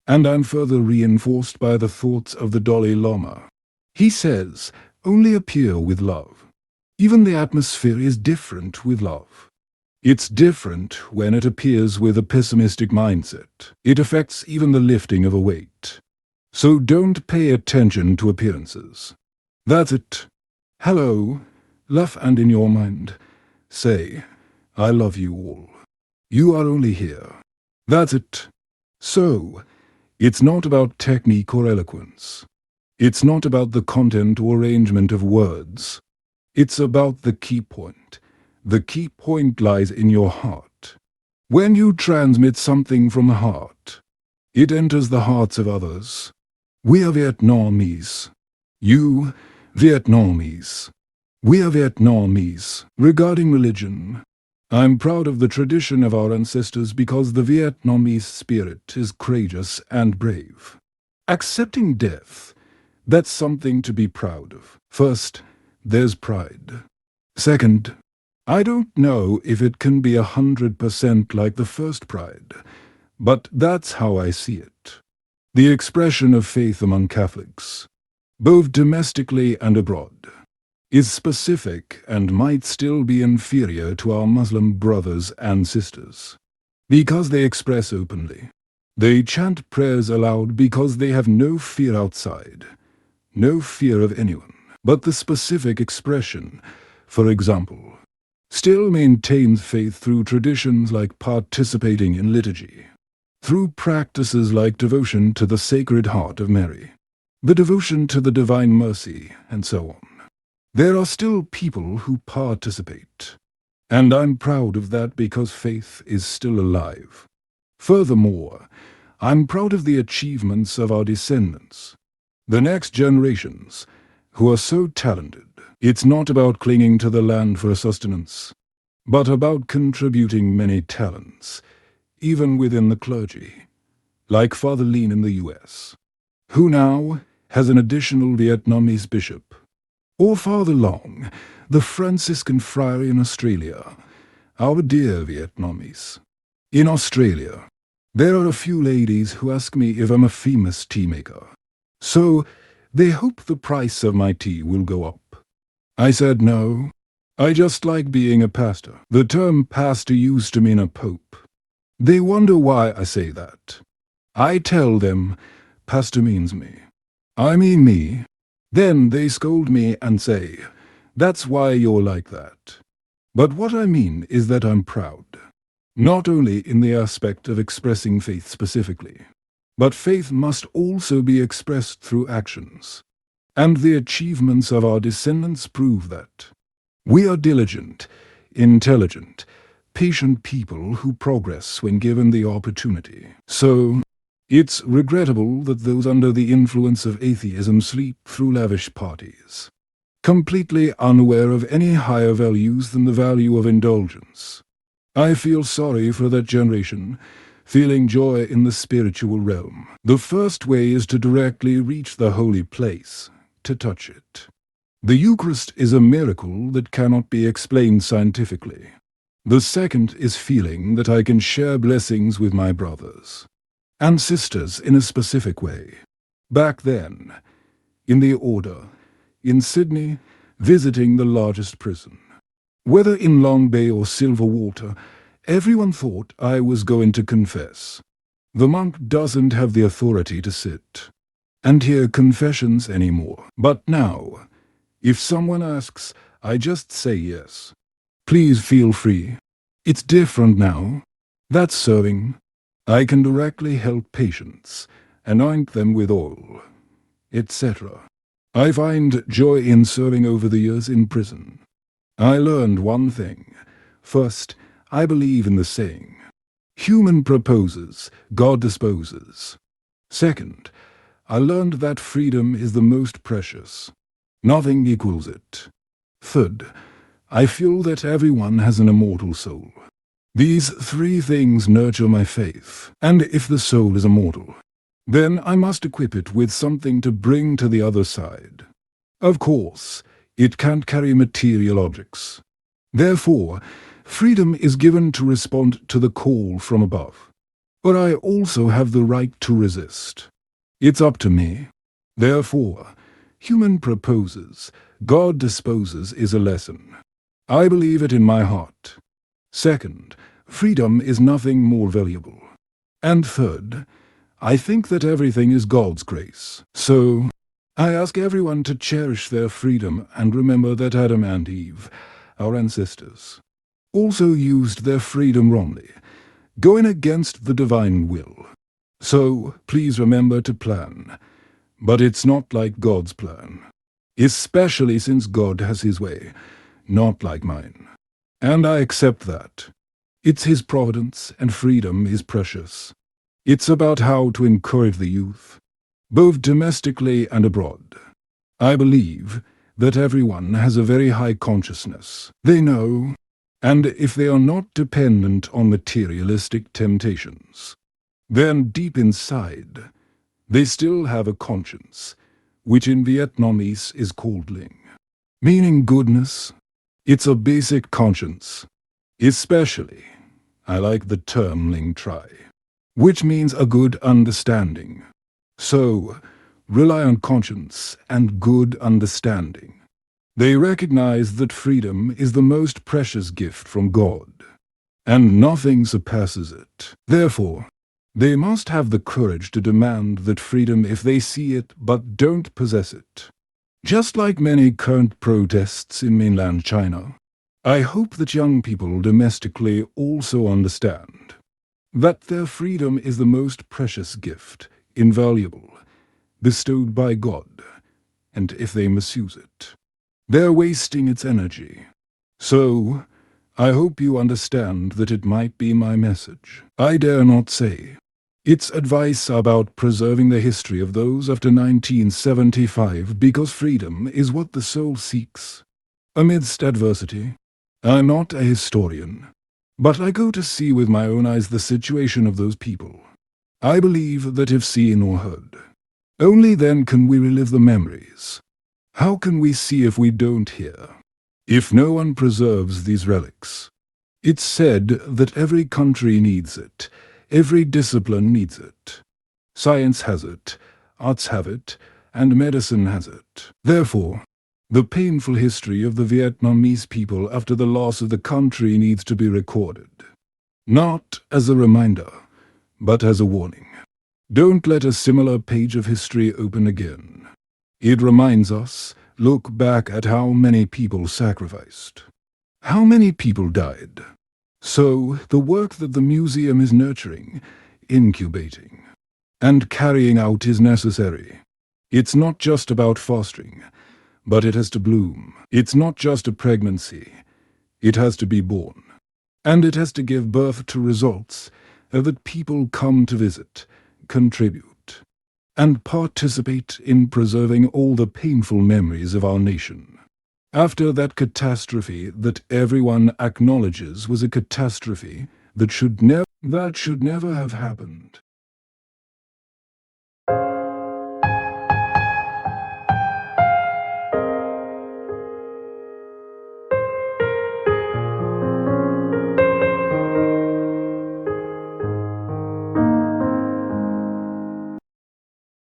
And I'm further reinforced by the thoughts of the Dalai Lama. He says, only appear with love. Even the atmosphere is different with love. It's different when it appears with a pessimistic mindset. It affects even the lifting of a weight. So don't pay attention to appearances. That's it. Hello, laugh, and in your mind, say, I love you all. You are only here. That's it. So, it's not about technique or eloquence. It's not about the content or arrangement of words. It's about the key point. The key point lies in your heart. When you transmit something from the heart, it enters the hearts of others. We are Vietnamese. You, Vietnamese. We are Vietnamese. Regarding religion, I'm proud of the tradition of our ancestors because the Vietnamese spirit is courageous and brave. Accepting death, that's something to be proud of. First, there's pride. Second, I don't know if it can be 100% like the first pride, but that's how I see it. The expression of faith among Catholics, both domestically and abroad, is specific and might still be inferior to our Muslim brothers and sisters, because they express openly. They chant prayers aloud because they have no fear outside, no fear of anyone, but the specific expression, for example, still maintains faith through traditions like participating in liturgy, through practices like devotion to the Sacred Heart of Mary, the devotion to the Divine Mercy, and so on. There are still people who participate, and I'm proud of that because faith is still alive. Furthermore, I'm proud of the achievements of our descendants, the next generations, who are so talented. It's not about clinging to the land for a sustenance, but about contributing many talents, even within the clergy, like Father Lean in the US, who now has an additional Vietnamese bishop, or Father Long, the Franciscan friar in Australia, our dear Vietnamese. In Australia, there are a few ladies who ask me if I'm a famous tea maker, so they hope the price of my tea will go up. I said no. I just like being a pastor. The term pastor used to mean a pope. They wonder why I say that. I tell them, pastor means me. I mean me. Then they scold me and say, that's why you're like that. But what I mean is that I'm proud. Not only in the aspect of expressing faith specifically, but faith must also be expressed through actions. And the achievements of our descendants prove that. We are diligent, intelligent, patient people who progress when given the opportunity. So, it's regrettable that those under the influence of atheism sleep through lavish parties, completely unaware of any higher values than the value of indulgence. I feel sorry for that generation, feeling joy in the spiritual realm. The first way is to directly reach the holy place, to touch it. The Eucharist is a miracle that cannot be explained scientifically. The second is feeling that I can share blessings with my brothers and sisters in a specific way. Back then, in the order, in Sydney, visiting the largest prison. Whether in Long Bay or Silverwater, everyone thought I was going to confess. The monk doesn't have the authority to sit and hear confessions anymore. But now, if someone asks, I just say yes. Please feel free. It's different now. That's serving. I can directly help patients, anoint them with oil, etc. I find joy in serving over the years in prison. I learned one thing. First, I believe in the saying, human proposes, God disposes. Second, I learned that freedom is the most precious. Nothing equals it. Third, I feel that everyone has an immortal soul. These three things nurture my faith, and if the soul is immortal, then I must equip it with something to bring to the other side. Of course, it can't carry material objects. Therefore, freedom is given to respond to the call from above. But I also have the right to resist. It's up to me. Therefore, human proposes, God disposes is a lesson. I believe it in my heart. Second, freedom is nothing more valuable. And third, I think that everything is God's grace. So, I ask everyone to cherish their freedom and remember that Adam and Eve, our ancestors, also used their freedom wrongly, going against the divine will. So, please remember to plan. But it's not like God's plan, especially since God has his way, not like mine. And I accept that. It's his providence, and freedom is precious. It's about how to encourage the youth, both domestically and abroad. I believe that everyone has a very high consciousness. They know, and if they are not dependent on materialistic temptations, then deep inside, they still have a conscience, which in Vietnamese is called Ling, meaning goodness. It's a basic conscience. Especially, I like the term Ling Tri, which means a good understanding. So, rely on conscience and good understanding. They recognize that freedom is the most precious gift from God, and nothing surpasses it. Therefore, they must have the courage to demand that freedom if they see it but don't possess it. Just like many current protests in mainland China, I hope that young people domestically also understand that their freedom is the most precious gift, invaluable, bestowed by God, and if they misuse it, they're wasting its energy. So, I hope you understand that it might be my message. I dare not say it's advice about preserving the history of those after 1975 because freedom is what the soul seeks. Amidst adversity, I'm not a historian, but I go to see with my own eyes the situation of those people. I believe that if seen or heard, only then can we relive the memories. How can we see if we don't hear? If no one preserves these relics, it's said that every country needs it, every discipline needs it. Science has it, arts have it, and medicine has it. Therefore, The painful history of the Vietnamese people after the loss of the country needs to be recorded. Not as a reminder, but as a warning. Don't let a similar page of history open again. It reminds us, look back at how many people sacrificed. How many people died. So, the work that the museum is nurturing, incubating, and carrying out is necessary. It's not just about fostering, but it has to bloom. It's not just a pregnancy. It has to be born. And it has to give birth to results that people come to visit, contribute, and participate in preserving all the painful memories of our nation. After that catastrophe that everyone acknowledges was a catastrophe that should never have happened.